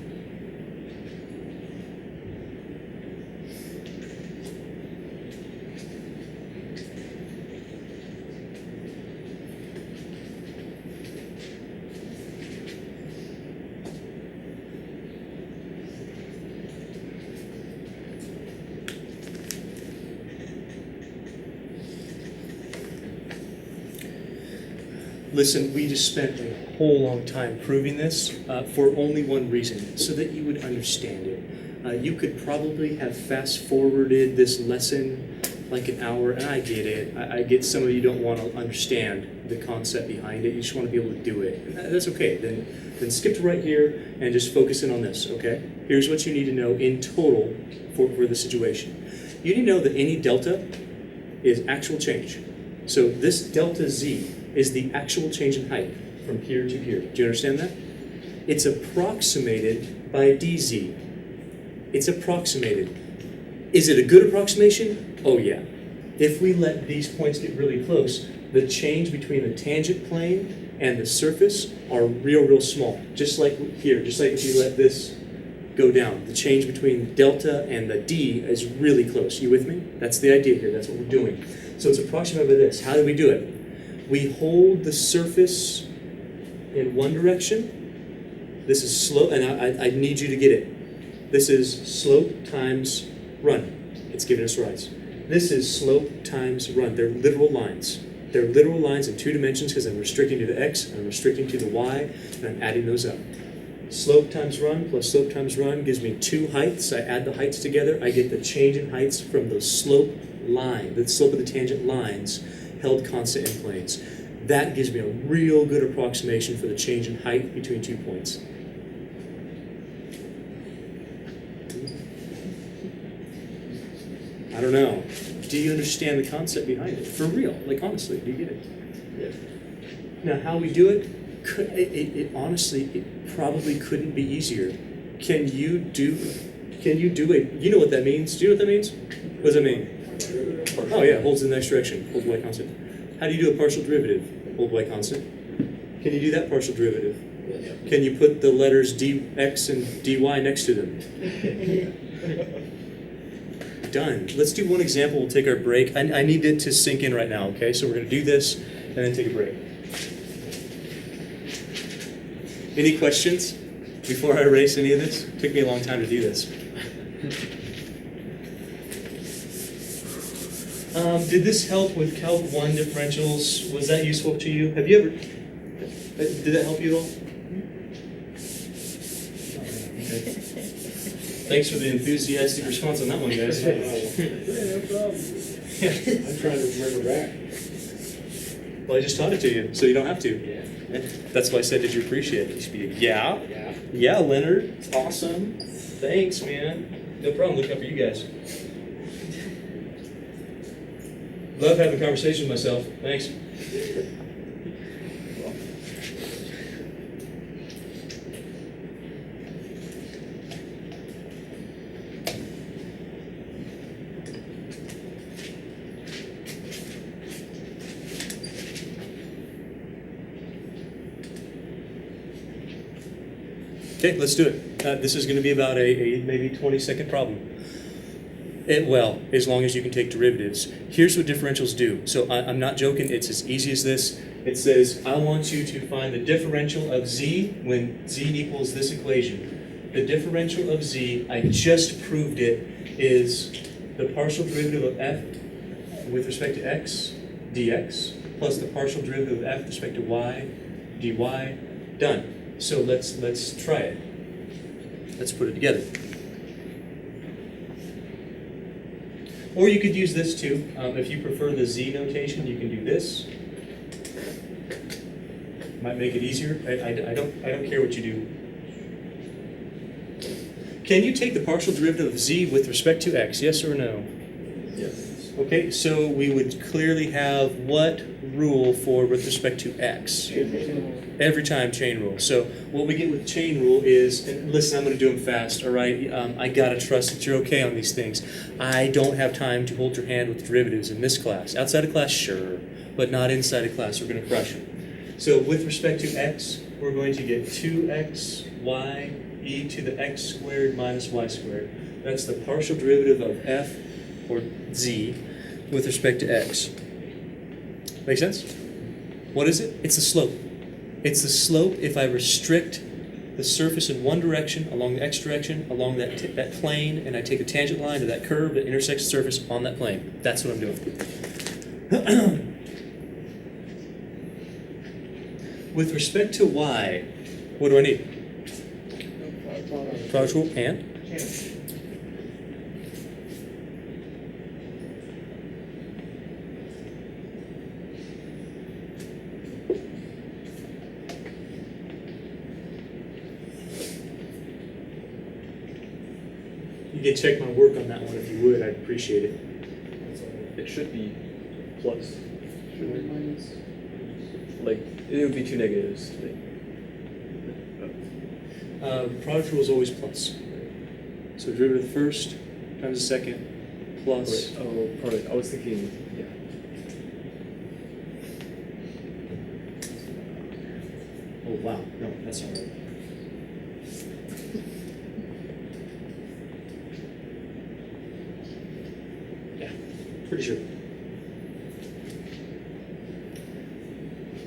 Listen, we just spent a whole long time proving this for only one reason, so that you would understand it. You could probably have fast-forwarded this lesson like an hour, and I get it. I get some of you don't want to understand the concept behind it. You just want to be able to do it. And that's okay. Then skip to right here and just focus in on this, okay? Here's what you need to know in total for the situation. You need to know that any delta is actual change. So this delta z is the actual change in height from here to here. Do you understand that? It's approximated by dz. It's approximated. Is it a good approximation? Oh yeah. If we let these points get really close, the change between the tangent plane and the surface are real small. Just like here, just like if you let this go down. The change between delta and the d is really close. You with me? That's the idea here. That's what we're doing. So it's approximated by this. How do we do it? We hold the surface in one direction. This is slope, and I need you to get it. This is slope times run. It's giving us rise. This is slope times run. They're literal lines. They're literal lines in 2 dimensions because I'm restricting to the x, I'm restricting to the y, and I'm adding those up. Slope times run plus slope times run gives me 2 heights. I add the heights together. I get the change in heights from the slope line, the slope of the tangent lines, held constant in planes. That gives me a real good approximation for the change in height between 2 points. I don't know. Do you understand the concept behind it? For real, like honestly, do you get it? Yeah. Now, how we do it, honestly, it probably couldn't be easier. Can you do a, you know what that means? Do you know what that means? What does that mean? Oh yeah, holds in the next direction, holds y constant. How do you do a partial derivative? Hold y constant. Can you do that partial derivative? Can you put the letters dx and dy next to them? Done. Let's do one example. We'll take our break. I need it to sink in right now, okay? So we're going to do this and then take a break. Any questions before I erase any of this? It took me a long time to do this. Did this help with Calc 1 differentials? Was that useful to you? Have you ever, did that help you at all? Okay. Thanks for the enthusiastic response on that one, guys. Yeah, no problem. I'm trying to remember back. Well, I just taught it to you, so you don't have to. Yeah. That's why I said, did you appreciate it? You should be a, Yeah. yeah, Leonard. It's awesome. Thanks, man. No problem. Looking up for you guys. Love having conversations with myself. Thanks. Okay, let's do it. This is going to be about a maybe 20-second problem. Well, as long as you can take derivatives. Here's what differentials do. So I'm not joking. It's as easy as this. It says, I want you to find the differential of z when z equals this equation. The differential of z, I just proved it, is the partial derivative of f with respect to x, dx, plus the partial derivative of f with respect to y, dy. Done. So let's try it. Let's put it together. Or you could use this too. If you prefer the z notation, you can do this. Might make it easier. I don't care what you do. Can you take the partial derivative of z with respect to x? Yes or no? Yes. Okay, so we would clearly have what rule for with respect to x? Every time chain rule. So what we get with chain rule is, and listen, I'm going to do them fast, all right? I got to trust that you're okay on these things. I don't have time to hold your hand with derivatives in this class. Outside of class, sure, but not inside of class. We're going to crush them. So with respect to x, we're going to get 2x y e to the x squared minus y squared. That's the partial derivative of f, or z, with respect to x. Make sense? What is it? It's the slope. It's the slope if I restrict the surface in one direction, along the x direction, along that plane, and I take a tangent line to that curve that intersects the surface on that plane. That's what I'm doing. With respect to y, what do I need? Product rule and? You can check my work on that one if you would. I'd appreciate it. It should be plus. Shouldn't it? Minus. Like, it would be two negatives. Product rule is always plus. So derivative of the first times the second plus. Oh, product. I was thinking, yeah. Oh wow, no, that's not right. Yeah, pretty sure.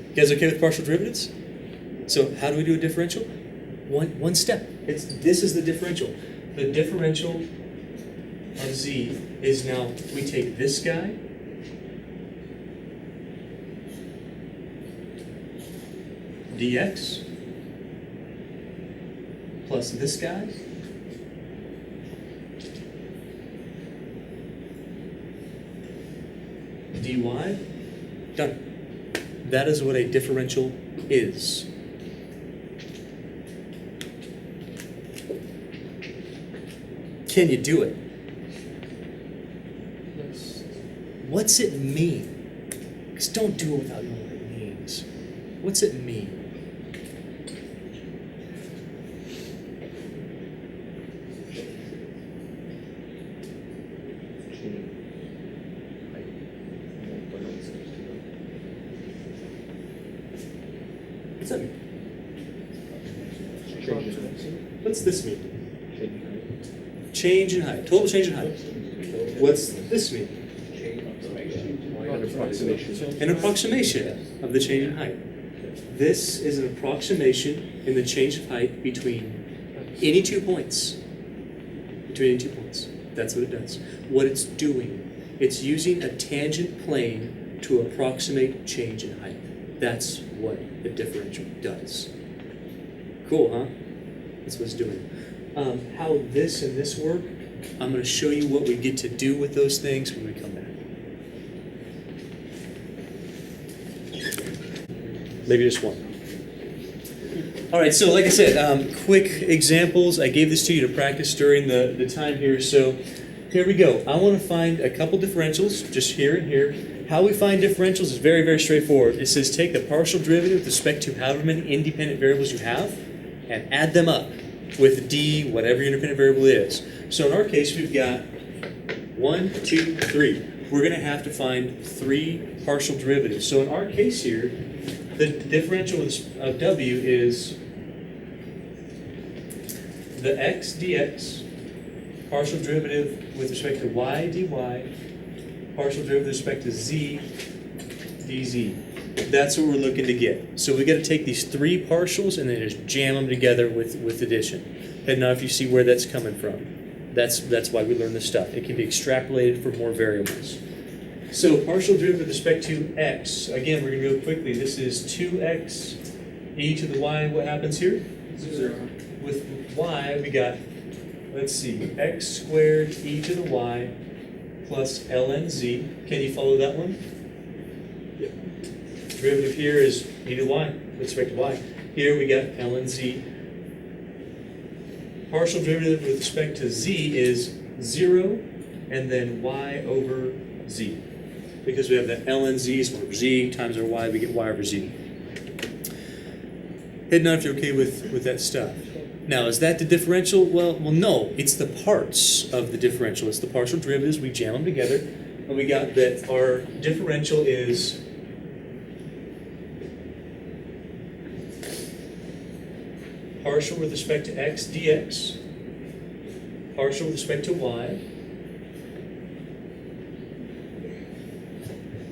You guys okay with partial derivatives? So how do we do a differential? One step. This is the differential. The differential of z is now, we take this guy dx plus this guy dy. Done. That is what a differential is. Can you do it? What's it mean? Because don't do it without knowing what it means. What's it mean? What's that mean? What's this mean? Change in height. Total change in height. What's this mean? An approximation. An approximation of the change in height. This is an approximation in the change of height between any 2 points. Between any 2 points. That's what it does. What it's doing, it's using a tangent plane to approximate change in height. That's what a differential does. Cool, huh? That's what it's doing. How this and this work, I'm going to show you what we get to do with those things when we come back. Maybe just one. All right, so like I said, quick examples. I gave this to you to practice during the time here. So here we go. I want to find a couple differentials, just here and here. How we find differentials is very, very straightforward. It says take the partial derivative with respect to however many independent variables you have and add them up with d, whatever your independent variable is. So in our case, we've got 1, 2, 3. We're going to have to find 3 partial derivatives. So in our case here, the differential of w is the x dx, partial derivative with respect to y dy, partial derivative with respect to z dz. That's what we're looking to get. So we got to take these 3 partials and then just jam them together with addition. And now if you see where that's coming from, that's why we learn this stuff. It can be extrapolated for more variables. So partial derivative with respect to x. Again, we're going to go quickly. This is 2x e to the y. What happens here? 0. With y, we got, let's see, x squared e to the y plus ln z. Can you follow that one? Derivative here is e to y with respect to y. Here we got ln z. partial derivative with respect to z is 0 and then y over z. Because we have that ln z is 1 over z times our y, we get y over z. Head nod if you're okay with that stuff. Now, is that the differential? Well, no. It's the parts of the differential. It's the partial derivatives. We jam them together. And we got that our differential is partial with respect to x dx, partial with respect to y.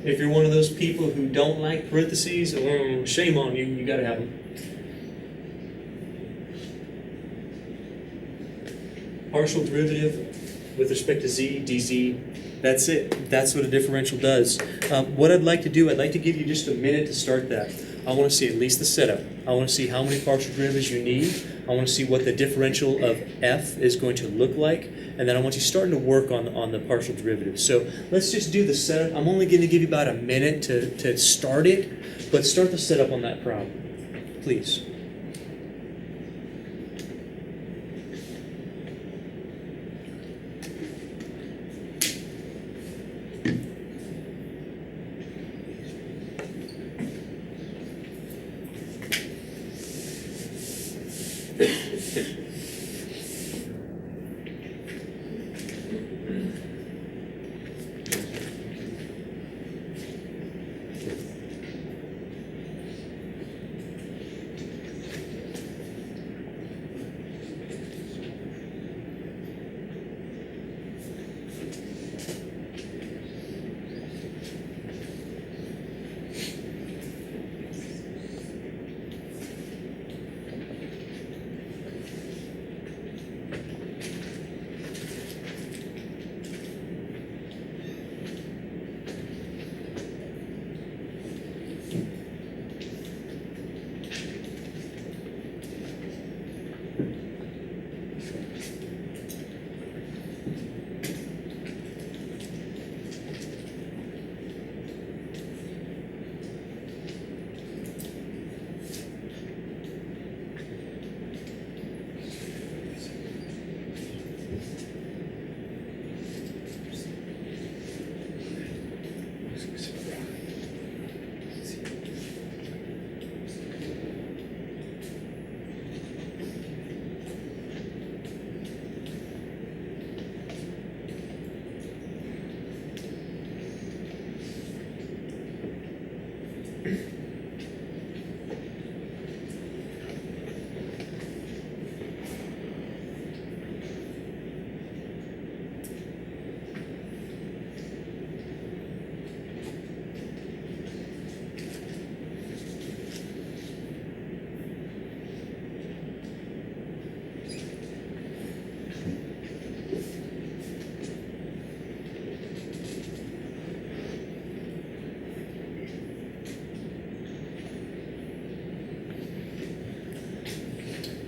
If you're one of those people who don't like parentheses, shame on you. You got to have them. Partial derivative with respect to z, dz. That's it. That's what a differential does. What I'd like to do, I'd like to give you just a minute to start that. I want to see at least the setup. I want to see how many partial derivatives you need. I want to see what the differential of f is going to look like. And then I want you starting to work on the partial derivatives. So let's just do the setup. I'm only going to give you about a minute to start it, but start the setup on that problem, please.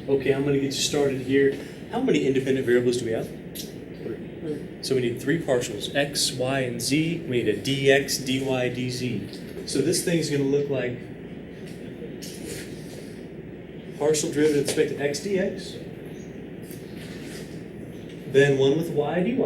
Okay, I'm going to get you started here. How many independent variables do we have? So we need three partials, x, y, and z. We need a dx, dy, dz. So this thing is going to look like partial derivative with respect to x dx, then one with y dy,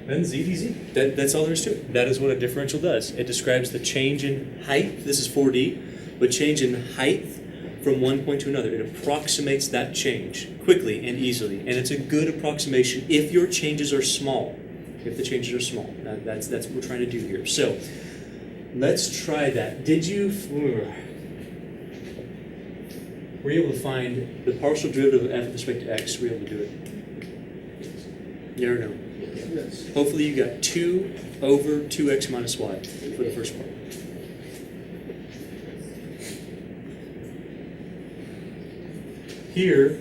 then z dz. That's all there is to it. That is what a differential does. It describes the change in height. This is 4D, but change in height from one point to another. It approximates that change quickly and easily, and it's a good approximation if your changes are small. If the changes are small, that's what we're trying to do here. So let's try that. Were you able to find the partial derivative of f with respect to x? Were you able to do it? Yeah or no? Yes. Hopefully you got 2 over 2x minus y for the first part. Here,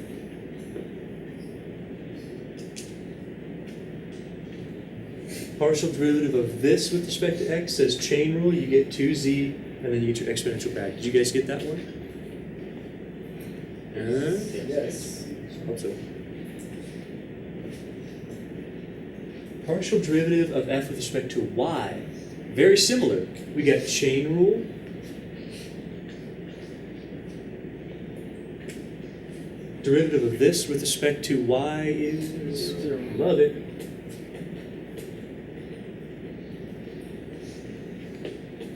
partial derivative of this with respect to x says chain rule. You get 2z, and then you get your exponential back. Did you guys get that one? Yes. Hope so. Partial derivative of f with respect to y, very similar. We got chain rule, derivative of this with respect to y is, love it.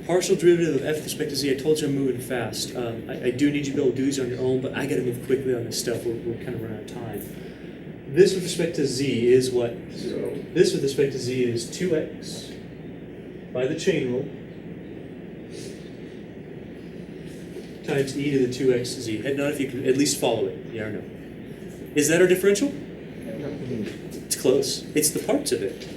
Partial derivative of f with respect to z. I told you I'm moving fast. I do need you to be able to do these on your own, but I got to move quickly on this stuff. We're kind of running out of time. This with respect to z is what? 0. This with respect to z is 2x by the chain rule times e to the 2x z. And not if you can at least follow it. Yeah or no? Is that our differential? It's close. It's the parts of it.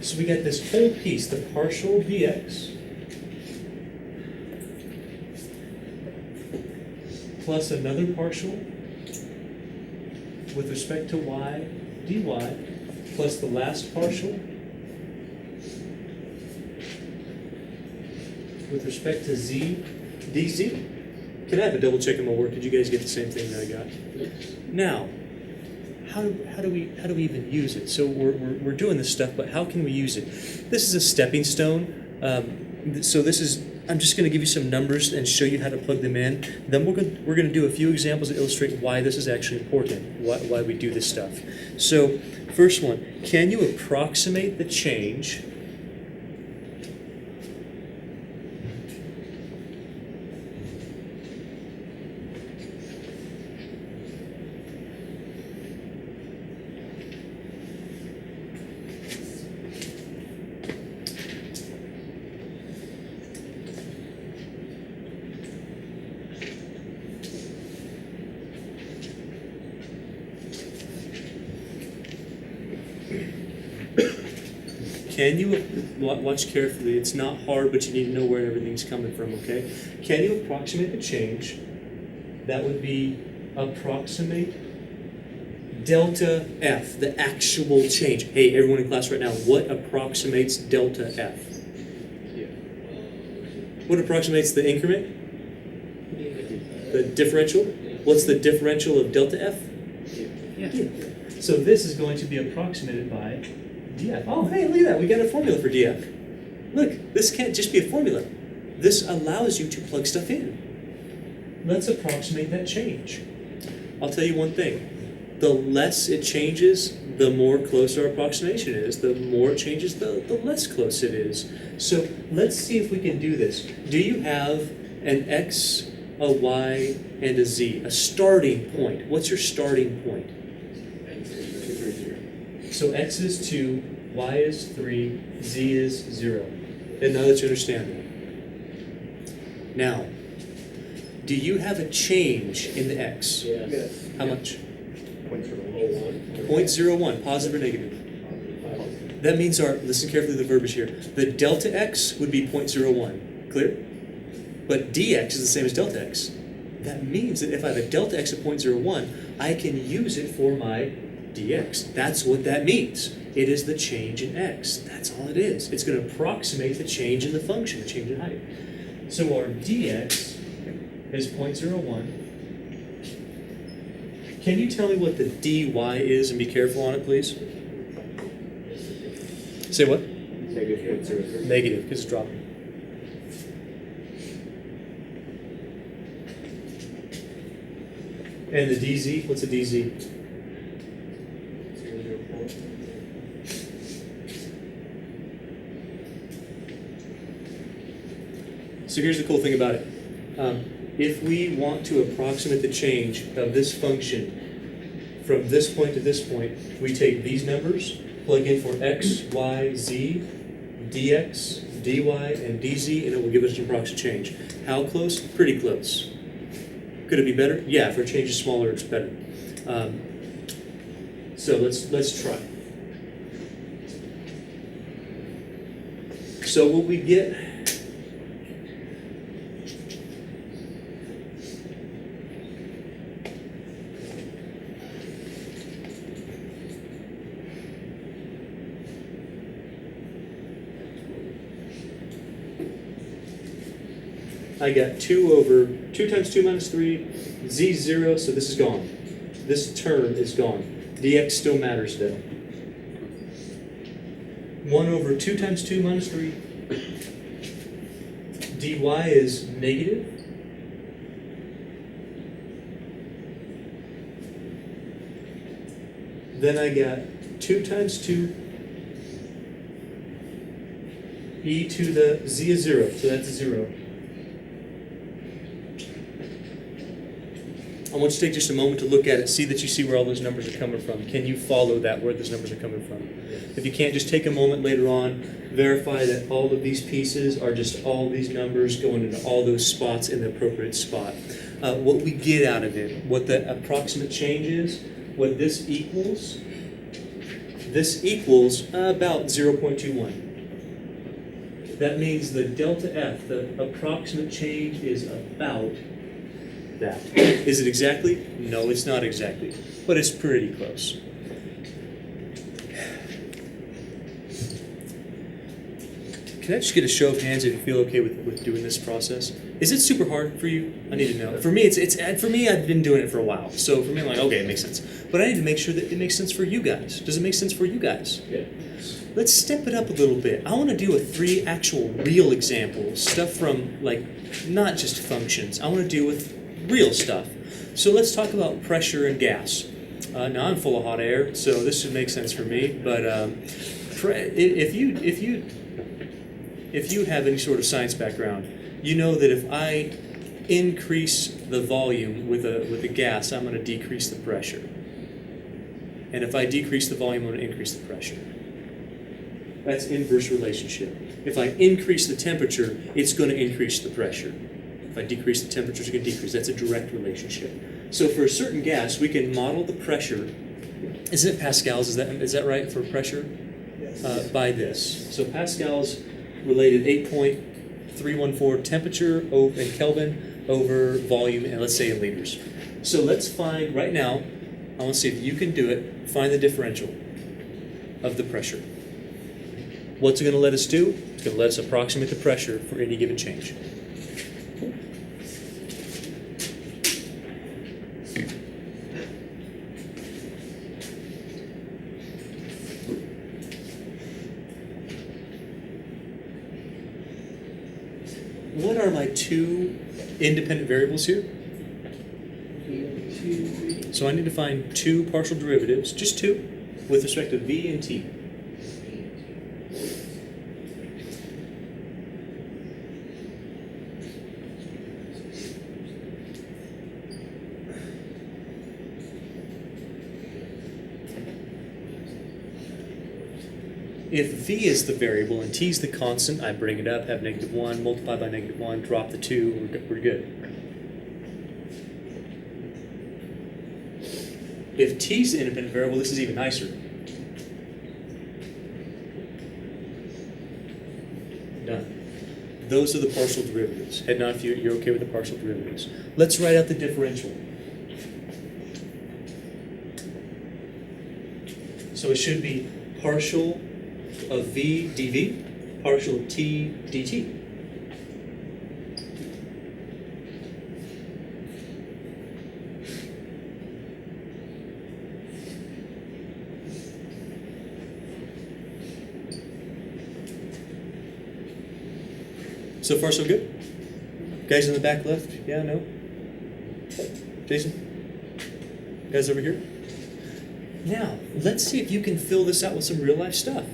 So we got this whole piece, the partial dx plus another partial with respect to y dy plus the last partial with respect to z dz. Can I have a double check on my work? Did you guys get the same thing that I got? Now, how do we even use it? So we're doing this stuff, but how can we use it? This is a stepping stone. So this is, I'm just going to give you some numbers and show you how to plug them in. Then we're going to do a few examples that illustrate why this is actually important, why we do this stuff. So first one, can you approximate the change Can you, watch carefully, it's not hard, but you need to know where everything's coming from, okay? Can you approximate the change? That would be approximate delta F, the actual change. Hey, everyone in class right now, what approximates delta F? What approximates the increment? The differential? What's the differential of delta F? Yeah. So this is going to be approximated by df. Oh, hey, look at that. We got a formula for df. Look, this can't just be a formula. This allows you to plug stuff in. Let's approximate that change. I'll tell you one thing. The less it changes, the more close our approximation is. The more it changes, the less close it is. So let's see if we can do this. Do you have an x, a y, and a z? A starting point. What's your starting point? So x is 2, y is 3, z is 0. And now that you understand that. Now, do you have a change in the x? Yes. How much? 0.01. 0.01, positive or negative? That means listen carefully to the verbiage here. The delta x would be 0.01. Clear? But dx is the same as delta x. That means that if I have a delta x of 0.01, I can use it for my dx. That's what that means. It is the change in x. That's all it is. It's going to approximate the change in the function, the change in height. So our dx is 0.01. Can you tell me what the dy is and be careful on it, please? Say what? Negative 0.03. Negative, because it's dropping. And the dz, what's a dz? 0.04. So here's the cool thing about it. If we want to approximate the change of this function from this point to this point, we take these numbers, plug in for x, y, z, dx, dy, and dz, and it will give us an approximate change. How close? Pretty close. Could it be better? Yeah, if our change is smaller, it's better. So let's try. So what we get, I got 2 times 2 minus 3, z 0, so this is gone. This term is gone. dx still matters though. 1 over 2 times 2 minus 3. dy is negative. Then I got 2 times 2 e to the z is 0, so that's 0. I want you to take just a moment to look at it, see that you see where all those numbers are coming from. Can you follow that, where those numbers are coming from? If you can't, just take a moment later on, verify that all of these pieces are just all these numbers going into all those spots in the appropriate spot. What we get out of it, what the approximate change is, what this equals about 0.21. That means the delta F, the approximate change, is about that. Is it exactly? No, it's not exactly, but it's pretty close. Can I just get a show of hands if you feel okay with doing this process? Is it super hard for you? I need to know. For me, for me, I've been doing it for a while. So for me, I'm like, okay, it makes sense. But I need to make sure that it makes sense for you guys. Does it make sense for you guys? Yeah. Let's step it up a little bit. I want to do a 3 actual real examples, stuff from like not just functions. I want to deal with real stuff. So let's talk about pressure and gas. Now I'm full of hot air, so this should make sense for me. But if you have any sort of science background, you know that if I increase the volume with a gas, I'm going to decrease the pressure. And if I decrease the volume, I'm going to increase the pressure. That's inverse relationship. If I increase the temperature, it's going to increase the pressure. If I decrease the temperature, it's going to decrease. That's a direct relationship. So for a certain gas, we can model the pressure. Isn't it pascals? Is that right for pressure? Yes. By this. So pascals related 8.314 temperature in Kelvin over volume, and let's say in liters. So let's find right now. I want to see if you can do it. Find the differential of the pressure. What's it going to let us do? It's going to let us approximate the pressure for any given change. What are my 2 independent variables here? So I need to find 2 partial derivatives, just 2, with respect to v and t. If v is the variable and t is the constant, I bring it up, have -1, multiply by -1, drop the 2, we're good. If t is the independent variable, this is even nicer. Done. Those are the partial derivatives. Head nod if you're okay with the partial derivatives. Let's write out the differential. So it should be partial of v dv, partial of t dt. So far, so good? Guys in the back left? Yeah, no? Jason? Guys over here? Now, let's see if you can fill this out with some real life stuff.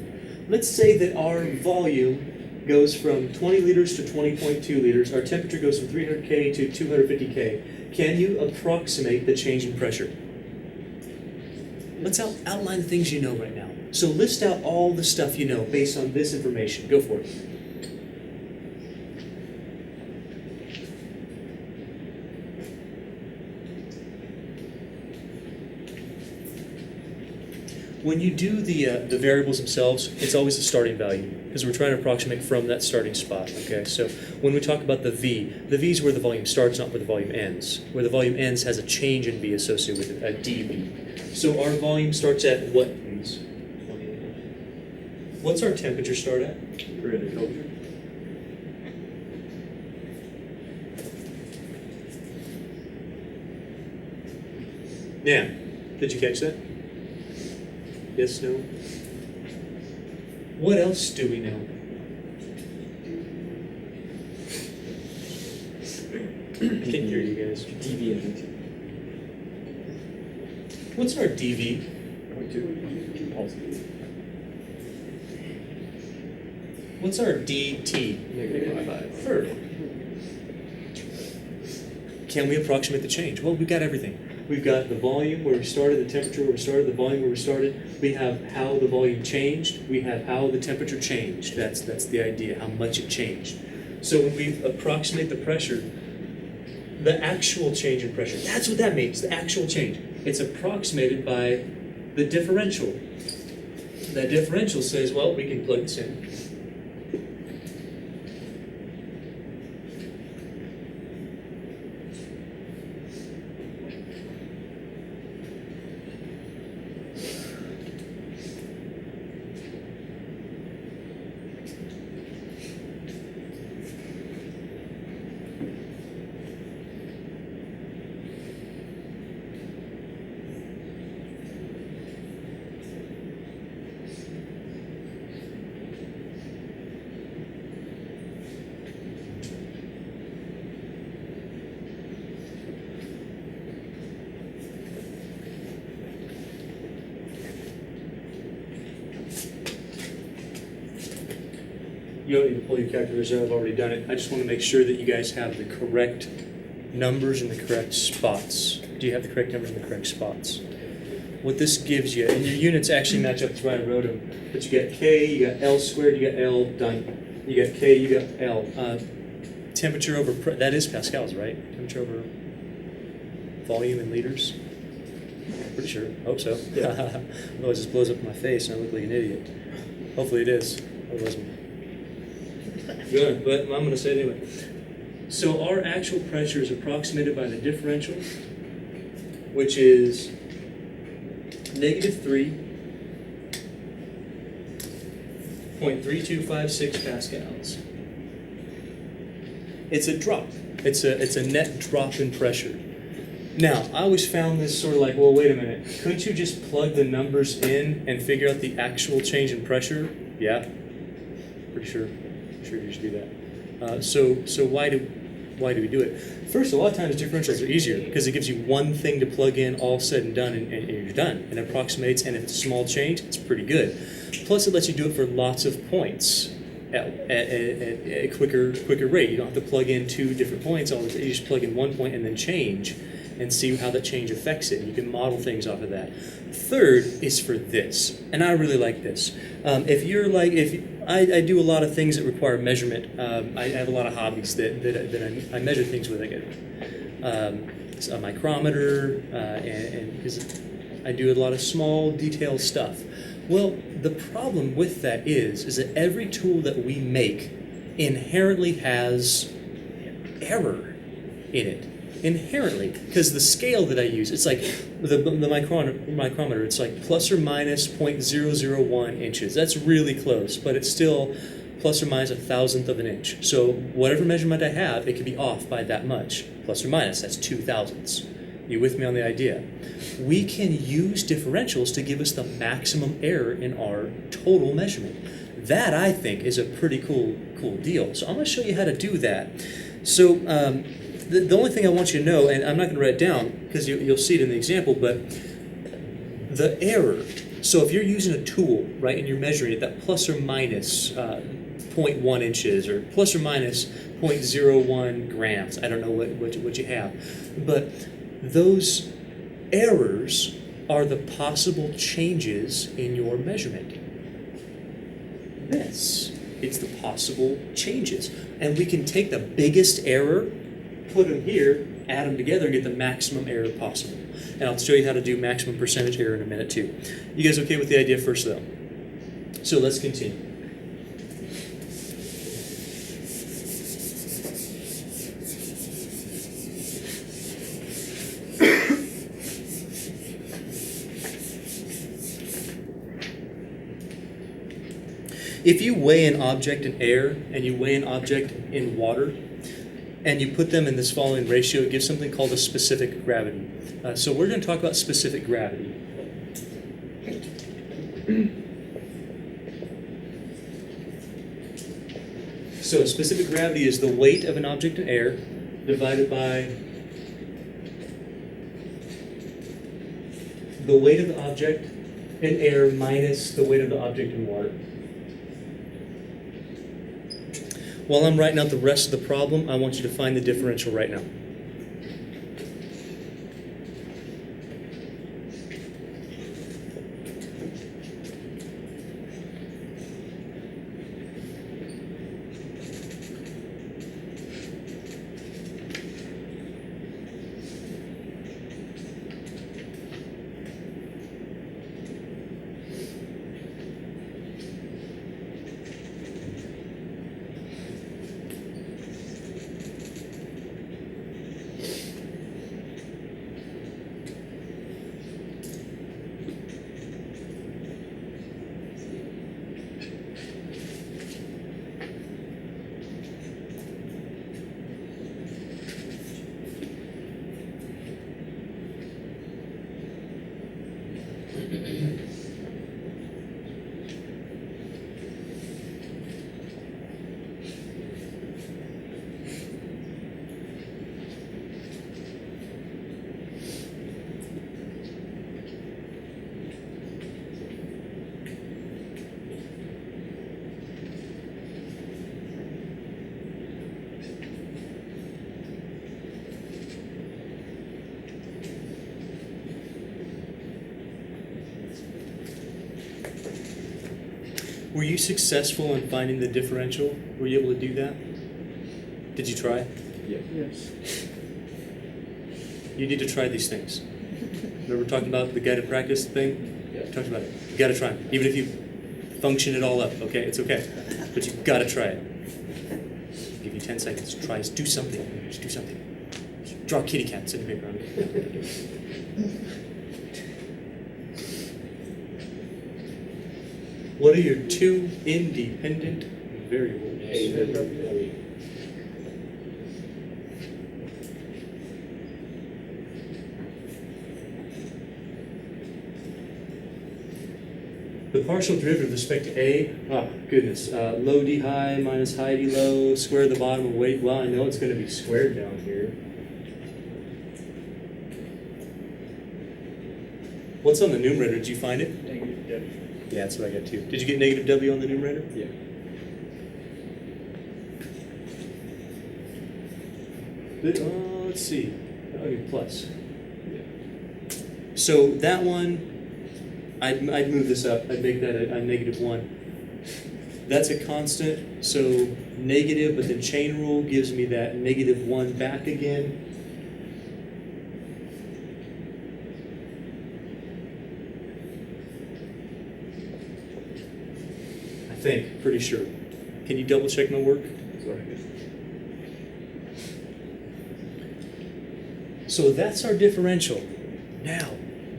Let's say that our volume goes from 20 liters to 20.2 liters. Our temperature goes from 300K to 250K. Can you approximate the change in pressure? Let's outline the things you know right now. So list out all the stuff you know based on this information. Go for it. When you do the variables themselves, it's always the starting value because we're trying to approximate from that starting spot. Okay, so when we talk about the v is where the volume starts, not where the volume ends. Where the volume ends has a change in v associated with it, a dv. So our volume starts at what, please? 20. What's our temperature start at? 300 Kelvin. Yeah. Did you catch that? Yes, no? What else do we know? I can't hear you guys. Deviant. What's our DV? 0.2. Positive. What's our DT? Negative 5. Third. Can we approximate the change? Well, we've got everything. We've got the volume where we started, the temperature where we started, the volume where we started. We have how the volume changed. We have how the temperature changed. That's the idea, how much it changed. So when we approximate the pressure, the actual change in pressure, that's what that means, the actual change. It's approximated by the differential. That differential says, well, we can plug this in. You don't need to pull your calculators out, I've already done it. I just want to make sure that you guys have the correct numbers in the correct spots. Do you have the correct numbers in the correct spots? What this gives you, and your units actually match up to where I wrote them, but you got K, you got L squared, you got L, done. You got K, you got L. Temperature over, that is pascals, right? Temperature over volume in liters? Pretty sure, hope so. Yeah. Otherwise it blows up in my face and I look like an idiot. Hopefully it is, otherwise good, but I'm going to say it anyway. So our actual pressure is approximated by the differential, which is -3.3256 pascals. It's a drop. It's a net drop in pressure. Now, I always found this sort of like, well, wait a minute. Couldn't you just plug the numbers in and figure out the actual change in pressure? Yeah, pretty sure. Sure, you should do that. So why do we do it? First, a lot of times differentials are easier because it gives you one thing to plug in, all said and done, and you're done. And it approximates, and if it's a small change, it's pretty good. Plus, it lets you do it for lots of points at a quicker rate. You don't have to plug in 2 different points. You just plug in 1 point and then change, and see how that change affects it. You can model things off of that. Third is for this, and I really like this. I do a lot of things that require measurement. I have a lot of hobbies that I measure things with. I get a micrometer, and because I do a lot of small detail stuff. Well, the problem with that is that every tool that we make inherently has error in it. Inherently, because the scale that I use, it's like the micrometer, it's like plus or minus 0.001 inches. That's really close, but it's still plus or minus 1,000th of an inch. So whatever measurement I have, it could be off by that much. Plus or minus, that's 2,000ths. You with me on the idea? We can use differentials to give us the maximum error in our total measurement. That, I think, is a pretty cool deal. So I'm going to show you how to do that. So the only thing I want you to know, and I'm not going to write it down because you'll see it in the example, but the error. So if you're using a tool, right, and you're measuring it, that plus or minus 0.1 inches or plus or minus 0.01 grams. I don't know what you have. But those errors are the possible changes in your measurement. It's the possible changes. And we can take the biggest error, put them here, add them together, and get the maximum error possible. And I'll show you how to do maximum percentage error in a minute too. You guys okay with the idea first though? So let's continue. If you weigh an object in air and you weigh an object in water, and you put them in this following ratio, it gives something called a specific gravity. So we're going to talk about specific gravity. So specific gravity is the weight of an object in air divided by the weight of the object in air minus the weight of the object in water. While I'm writing out the rest of the problem, I want you to find the differential right now. Were you successful in finding the differential? Were you able to do that? Did you try? Yeah. Yes. You need to try these things. Remember talking about the guided practice thing? Yeah. Talked about it. You got to try them. Even if you function it all up, okay? It's okay. But you've got to try it. I'll give you 10 seconds. Try it. Do something. Just do something. Just draw kitty cats in the paper. What are your two independent variables? A and W. The partial derivative with respect to A, goodness, low d high minus high d low, square the bottom of weight. Well, I know it's going to be squared down here. What's on the numerator? Did you find it? Negative W. Yeah, that's what I got too. Did you get negative W on the numerator? Yeah. Let's see. That would be plus. Yeah. So that one, I'd move this up. I'd make that a negative 1. That's a constant, so negative, but then chain rule gives me that negative 1 back again. I think, pretty sure. Can you double check my work? Sorry. So that's our differential. Now,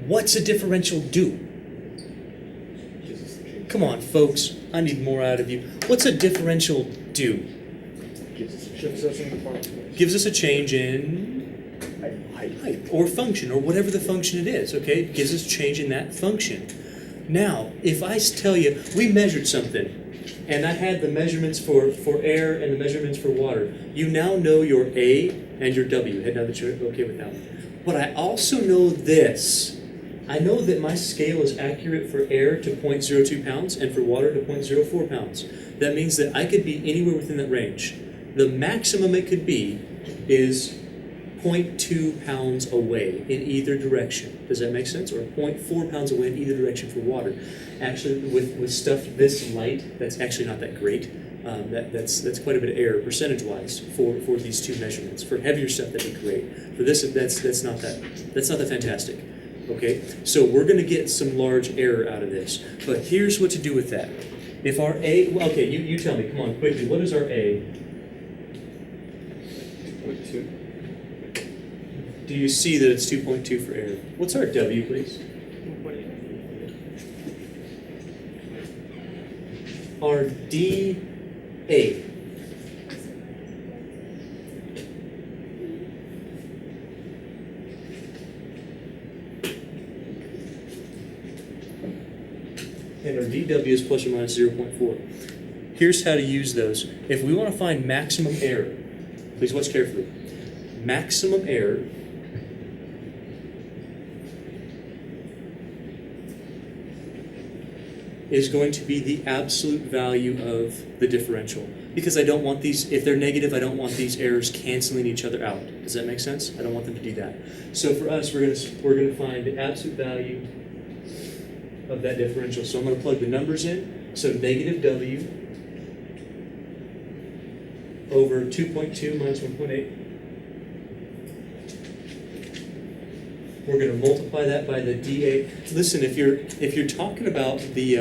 what's a differential do? Come on, folks. I need more out of you. What's a differential do? Shifts us in the function. Gives us a change in height or function or whatever the function it is, okay? It gives us a change in that function. Now, if I tell you, we measured something, and I had the measurements for air and the measurements for water, you now know your A and your W. Now that you're okay with that one. But I also know this. I know that my scale is accurate for air to 0.02 pounds and for water to 0.04 pounds. That means that I could be anywhere within that range. The maximum it could be is 0.2 pounds away in either direction. Does that make sense? Or 0.4 pounds away in either direction for water. Actually, with stuff this light, that's actually not that great. That's quite a bit of error percentage-wise for these two measurements. For heavier stuff, that'd be great. For this, that's not that fantastic. Okay, so we're going to get some large error out of this. But here's what to do with that. If our A, well, okay, you tell me, come on, quickly. What is our A? 2.2. Do you see that it's 2.2 for air? What's our W, please? Our dA. dw is plus or minus 0.4. Here's how to use those. If we want to find maximum error, please watch carefully. Maximum error is going to be the absolute value of the differential. Because I don't want these, if they're negative, I don't want these errors canceling each other out. Does that make sense? I don't want them to do that. So for us, we're gonna find the absolute value of that differential. So I'm gonna plug the numbers in. So negative w over 2.2 minus 1.8. We're going to multiply that by the dA. Listen, if you're talking about the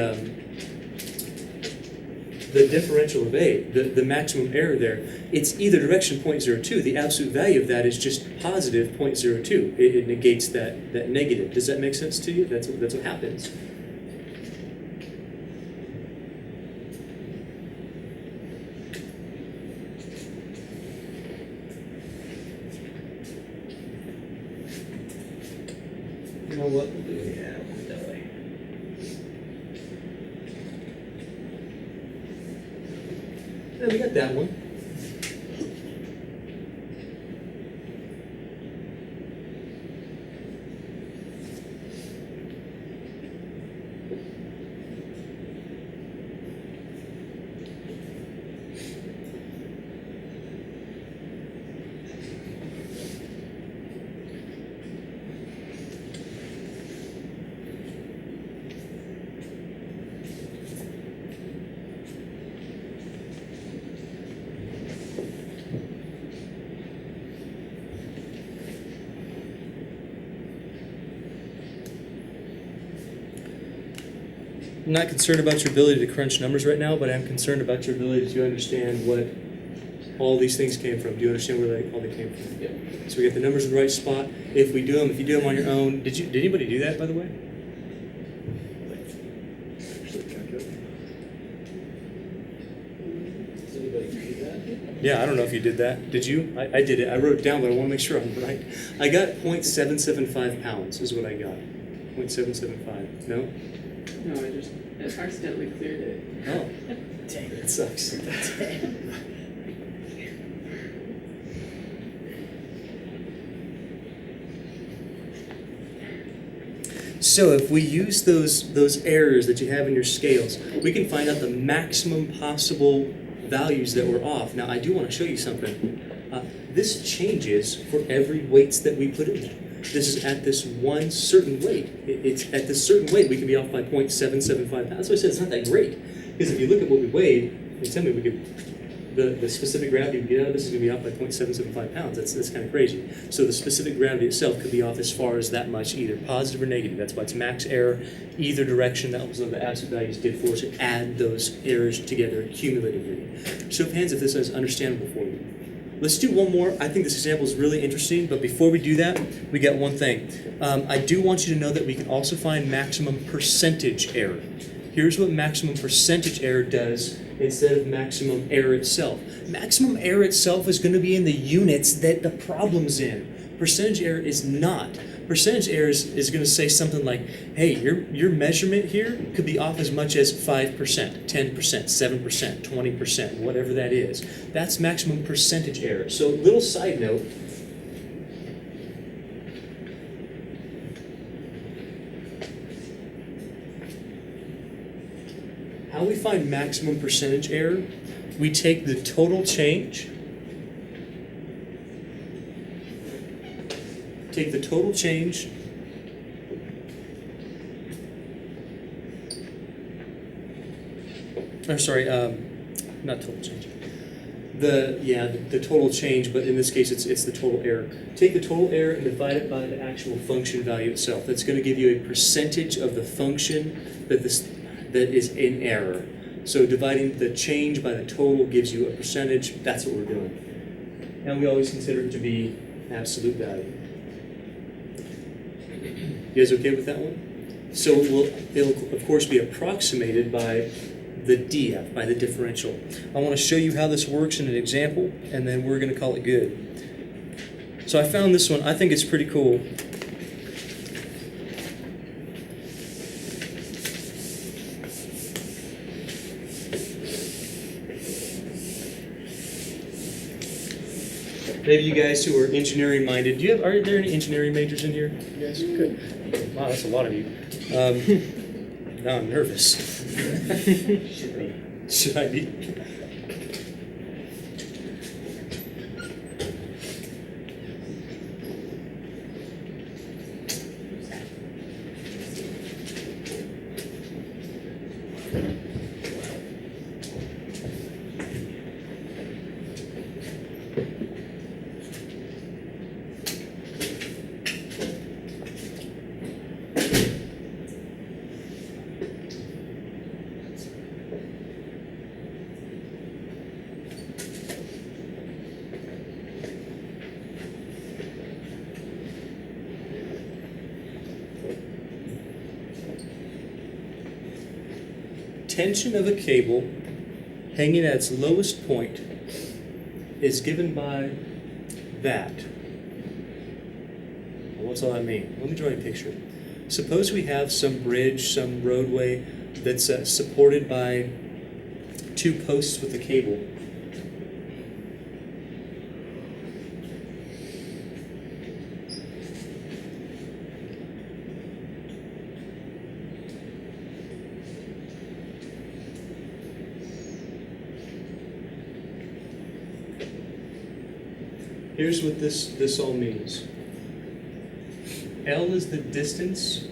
differential of A, the maximum error there, it's either direction 0.02. The absolute value of that is just positive 0.02. It negates that negative. Does that make sense to you? That's what happens. You know what? We'll do it. Yeah, we'll do it that way. Yeah, we got that one. I'm not concerned about your ability to crunch numbers right now, but I'm concerned about your ability to understand what all these things came from. Do you understand where all they came from? Yep. So we got the numbers in the right spot. If you do them on your own, did anybody do that, by the way? Actually, calculate. Does anybody read that? Yeah, I don't know if you did that. Did you? I did it. I wrote it down, but I want to make sure I'm right. I got 0.775 pounds is what I got. 0.775. No? No, I just accidentally cleared it. Oh. Dang, that sucks. So if we use those errors that you have in your scales, we can find out the maximum possible values that were off. Now, I do want to show you something. This changes for every weights that we put in there. This is at this one certain weight. It's at this certain weight we can be off by 0.775 pounds. That's why I said it's not that great. Because if you look at what we weighed, you tell me we could, the specific gravity we get out of this is going to be off by 0.775 pounds. That's kind of crazy. So the specific gravity itself could be off as far as that much, either positive or negative. That's why it's max error, either direction. That was what the absolute values did for us to add those errors together cumulatively. Show of hands if this is understandable for you. Let's do one more. I think this example is really interesting, but before we do that, we got one thing. I do want you to know that we can also find maximum percentage error. Here's what maximum percentage error does instead of maximum error itself. Maximum error itself is going to be in the units that the problem's in. Percentage error is not. Percentage error is going to say something like, hey, your measurement here could be off as much as 5%, 10%, 7%, 20%, whatever that is. That's maximum percentage error. So little side note, how we find maximum percentage error, we take the total change, not total change. The total change, but in this case it's the total error. Take the total error and divide it by the actual function value itself. That's going to give you a percentage of the function that is in error. So dividing the change by the total gives you a percentage. That's what we're doing. And we always consider it to be absolute value. You guys okay with that one? So it'll of course be approximated by the df, by the differential. I want to show you how this works in an example, and then we're going to call it good. So I found this one. I think it's pretty cool. Maybe you guys who are engineering minded. Are there any engineering majors in here? Yes. Good. Wow, that's a lot of you. Now I'm nervous. Should be. Should I be? Tension of a cable hanging at its lowest point is given by that. Well, what's all that mean? Let me draw you a picture. Suppose we have some bridge, some roadway that's supported by two posts with a cable. Here's what this all means. L is the distance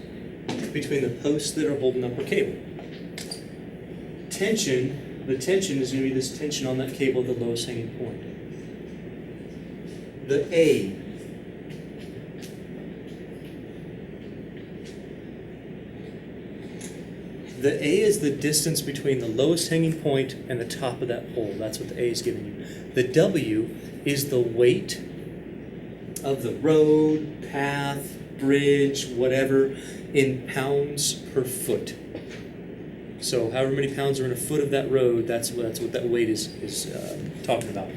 between the posts that are holding up our cable. Tension, the tension is going to be this tension on that cable at the lowest hanging point. The A. The A is the distance between the lowest hanging point and the top of that pole. That's what the A is giving you. The W is the weight of the road, path, bridge, whatever, in pounds per foot. So however many pounds are in a foot of that road, that's what that weight is talking about.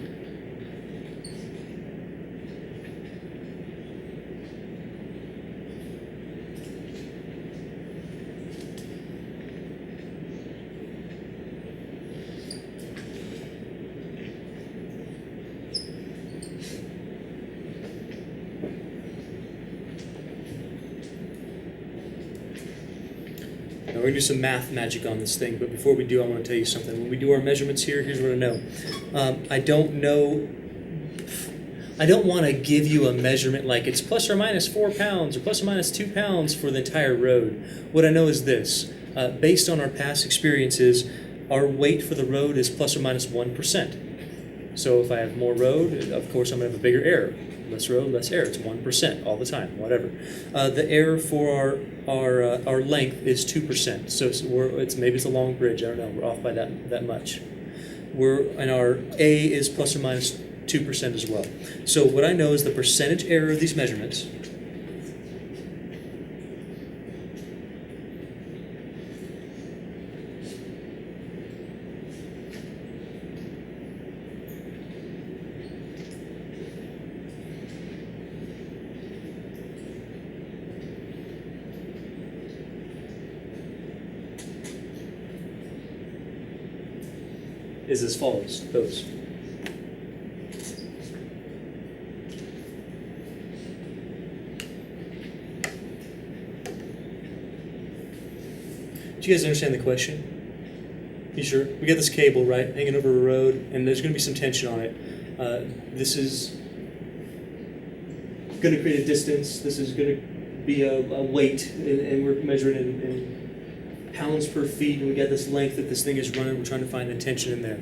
Now we're going to do some math magic on this thing, but before we do, I want to tell you something. When we do our measurements here, here's what I know. I don't want to give you a measurement like it's plus or minus 4 pounds or plus or minus 2 pounds for the entire road. What I know is this. Based on our past experiences, our weight for the road is plus or minus 1%. So if I have more road, of course I'm going to have a bigger error. Less road, less error. It's 1% all the time, whatever. The error for our length is 2%. So maybe it's a long bridge. I don't know. We're off by that much. And our A is plus or minus 2% as well. So what I know is the percentage error of these measurements is as follows. Those. Do you guys understand the question? You sure? We got this cable, right, hanging over a road, and there's going to be some tension on it. This is going to create a distance. This is going to be a weight, and we're measuring in pounds per feet, and we got this length that this thing is running. We're trying to find the tension in there.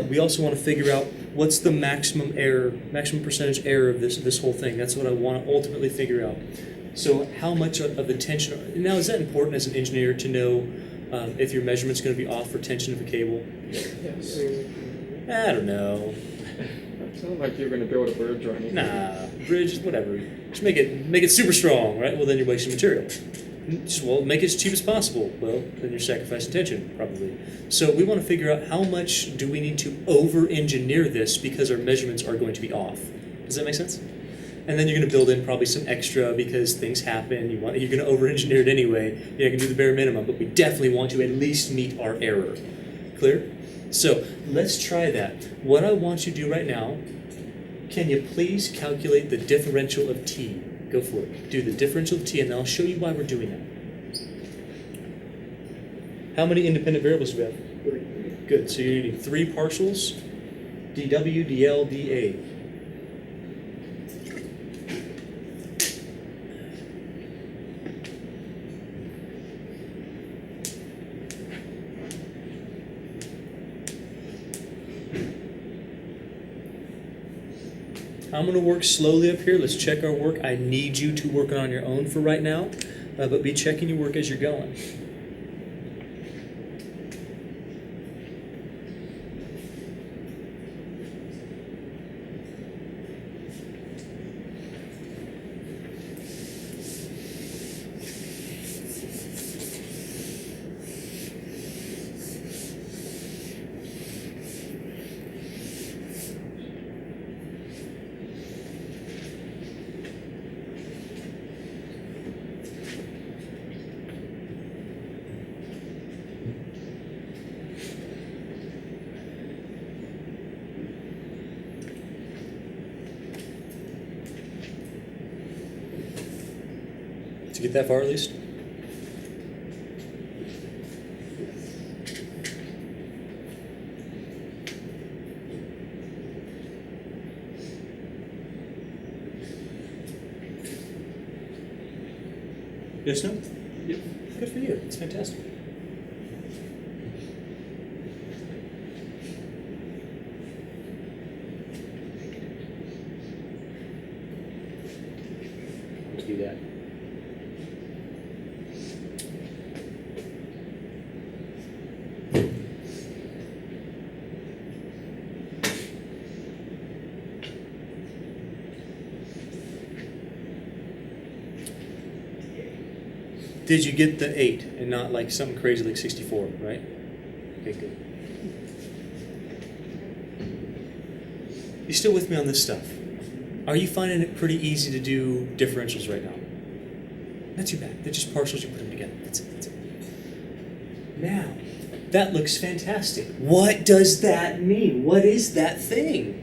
We also want to figure out what's the maximum percentage error of this whole thing. That's what I want to ultimately figure out. So how much of the tension, now is that important as an engineer to know if your measurement's going to be off for tension of a cable? Yes. I don't know. It's not like you're going to build a bridge or anything. Nah, bridge, whatever. Just make it super strong, right? Well, then you're wasting material. Well, make it as cheap as possible. Well, then you're sacrificing tension, probably. So we want to figure out how much do we need to over-engineer this because our measurements are going to be off. Does that make sense? And then you're going to build in probably some extra because things happen. You're going to over-engineer it anyway. You're not going to do the bare minimum, but we definitely want to at least meet our error. Clear? So let's try that. What I want you to do right now can you please calculate the differential of t? Go for it. Do the differential of t, and I'll show you why we're doing that. How many independent variables do we have? Good. So you're needing 3 partials, dw, dl, dA. I'm going to work slowly up here. Let's check our work. I need you to work on your own for right now, but be checking your work as you're going. Did you get that far at least? Yes, no? Yep. Good for you. It's fantastic. Let's do that. Did you get the 8 and not like something crazy like 64, right? Okay, good. You still with me on this stuff? Are you finding it pretty easy to do differentials right now? Not too bad. They're just partials, you put them together. That's it. That's it. Now, that looks fantastic. What does that mean? What is that thing?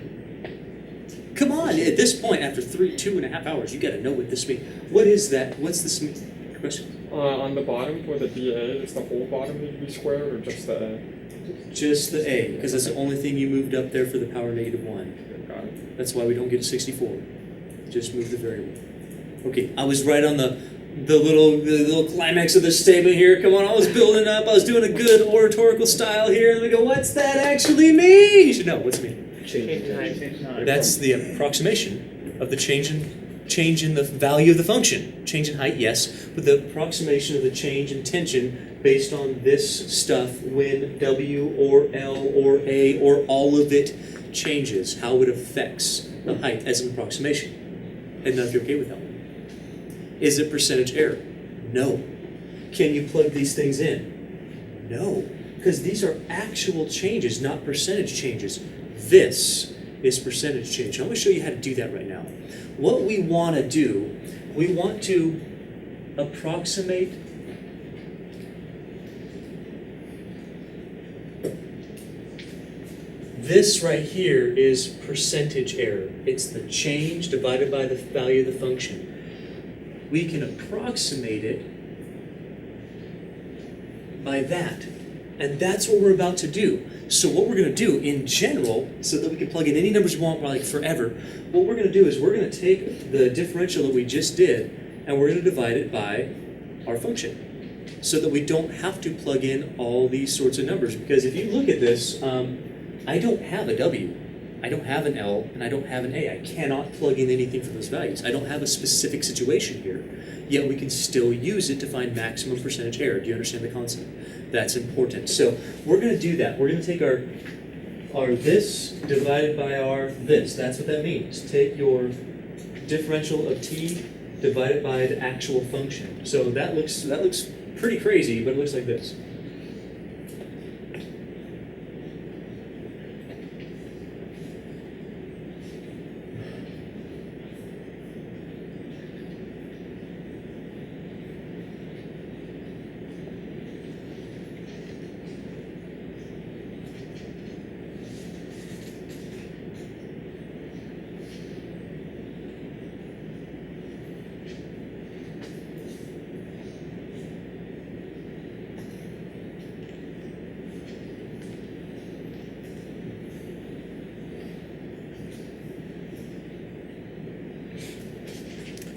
Come on, at this point, after 2.5 hours, you gotta know what this means. What is that? What's this mean? Question? On the bottom for the dA, is the whole bottom need to be squared or just the A? Just the A, because that's the only thing you moved up there for the power -1. Got it. That's why we don't get 64. Just move the variable. Okay, I was right on the little climax of this statement here. Come on, I was building up. I was doing a good oratorical style here. And we go, what's that actually mean? You should know. What's it mean? Change time. That's the approximation of the change in the value of the function. Change in height, yes, but the approximation of the change in tension based on this stuff when W or L or A or all of it changes, how it affects the height as an approximation. And now if you're okay with that one. Is it percentage error? No. Can you plug these things in? No, because these are actual changes, not percentage changes. This is percentage change. I'm going to show you how to do that right now. What we want to do, we want to approximate this right here is percentage error. It's the change divided by the value of the function. We can approximate it by that. And that's what we're about to do. So what we're going to do in general, so that we can plug in any numbers we want like forever, what we're going to do is we're going to take the differential that we just did and we're going to divide it by our function so that we don't have to plug in all these sorts of numbers. Because if you look at this, I don't have a W, I don't have an L, and I don't have an A. I cannot plug in anything from those values. I don't have a specific situation here, yet we can still use it to find maximum percentage error. Do you understand the concept? That's important. So we're going to do that. We're going to take our this divided by our this. That's what that means. Take your differential of t divided by the actual function. So that looks pretty crazy, but it looks like this.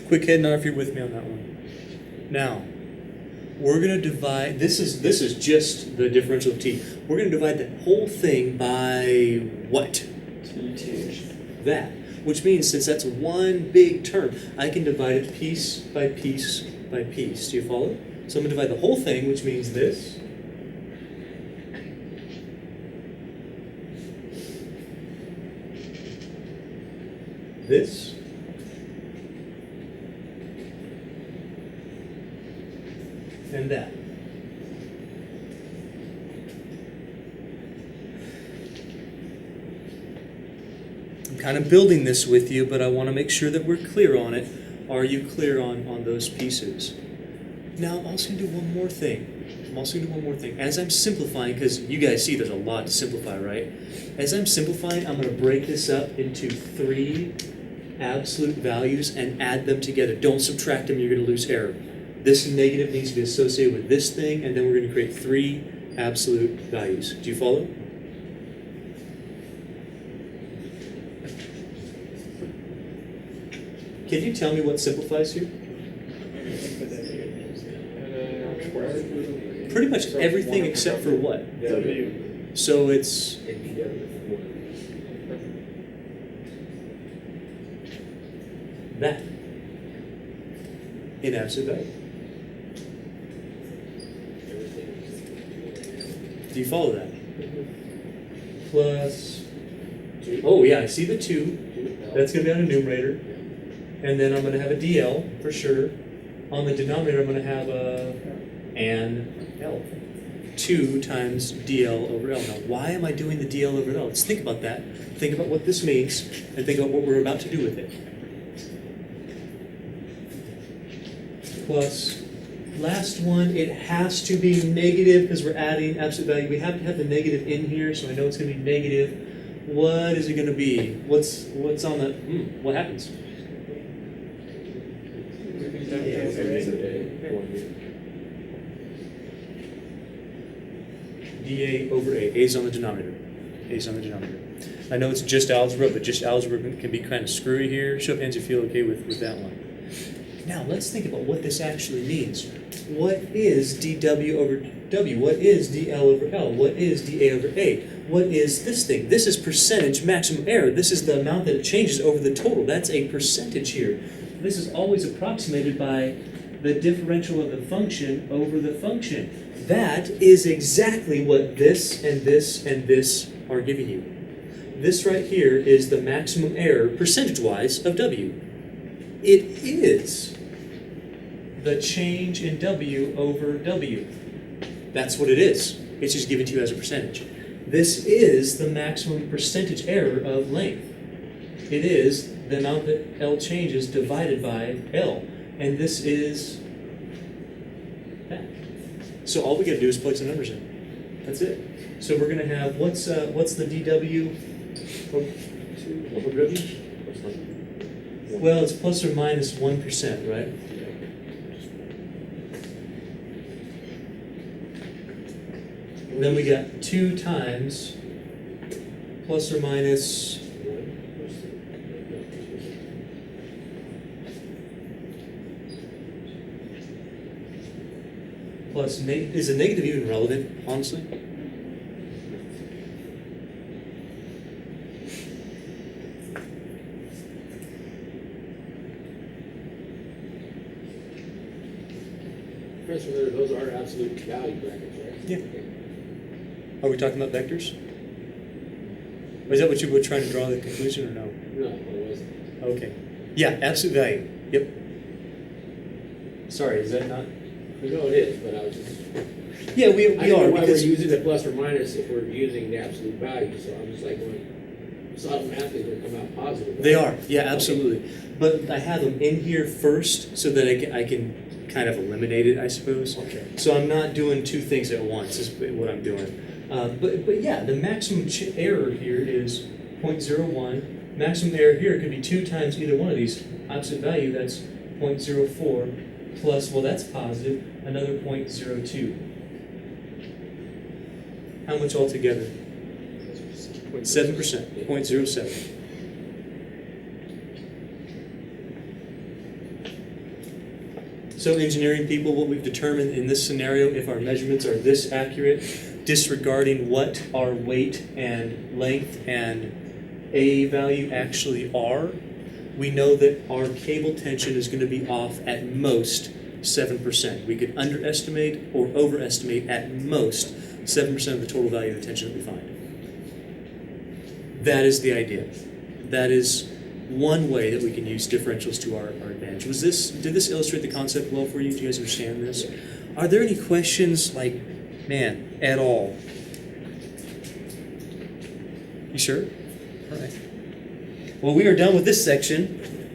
quick head nod if you're with me on that one. Now, we're going to divide, this is just the differential of t. We're going to divide the whole thing by what? T2. That. Which means since that's one big term, I can divide it piece by piece by piece. Do you follow? So I'm going to divide the whole thing, which means this. This. And that. I'm kind of building this with you, but I want to make sure that we're clear on it. Are you clear on those pieces? Now, I'm also going to do one more thing. As I'm simplifying, because you guys see there's a lot to simplify, right? As I'm simplifying, I'm going to break this up into 3 absolute values and add them together. Don't subtract them, you're going to lose error. This negative needs to be associated with this thing, and then we're going to create 3 absolute values. Do you follow? Can you tell me what simplifies here? Pretty much everything except for what? W. So it's that in absolute value. Do you follow that? Plus, oh yeah, I see the 2. That's going to be on the numerator. And then I'm going to have a DL for sure. On the denominator, I'm going to have an L. 2 times DL over L. Now, why am I doing the DL over L? Let's think about that. Think about what this means, and think about what we're about to do with it. Plus, last one, it has to be negative because we're adding absolute value. We have to have the negative in here, so I know it's going to be negative. What is it going to be? What's on the, what happens? dA over A. A's on the denominator. A's on the denominator. I know it's just algebra, but just algebra can be kind of screwy here. Show of hands if you feel okay with that one. Now, let's think about what this actually means. What is dW over W? What is dL over L? What is dA over A? What is this thing? This is percentage maximum error. This is the amount that it changes over the total. That's a percentage here. This is always approximated by the differential of the function over the function. That is exactly what this and this and this are giving you. This right here is the maximum error, percentage-wise, of W. It is the change in W over W. That's what it is. It's just given to you as a percentage. This is the maximum percentage error of length. It is the amount that L changes divided by L. And this is that. So all we got to do is plug some numbers in. That's it. So we're going to have, what's the dW over W? Well, it's plus or minus 1%, right? And then we got 2 times plus or minus plus is a negative even relevant, honestly? Professor, those are absolute value brackets, right? Yeah. Are we talking about vectors? Or is that what you were trying to draw the conclusion, or no? No, it wasn't. Okay. Yeah, absolute value. Yep. Sorry, is that not? No, it is, but I was just. Yeah, we I don't know are why because we're using the plus or minus if we're using the absolute value, so I'm just like going, it's automatically going to come out positive. they are. Yeah, absolutely. But I have them in here first so that I can kind of eliminate it, I suppose. Okay. So I'm not doing 2 things at once is what I'm doing. But yeah, the maximum error here is 0.01. Maximum error here could be 2 times either one of these. Absolute value, that's 0.04 plus, well, that's positive, another 0.02. How much altogether? 7%, 0.07. So engineering people, what we've determined in this scenario, if our measurements are this accurate, disregarding what our weight and length and A value actually are, we know that our cable tension is going to be off at most 7%. We could underestimate or overestimate at most 7% of the total value of the tension that we find. That is the idea. That is one way that we can use differentials to our advantage. Did this illustrate the concept well for you? Do you guys understand this? Are there any questions, at all? You sure? All right. Well, we are done with this section.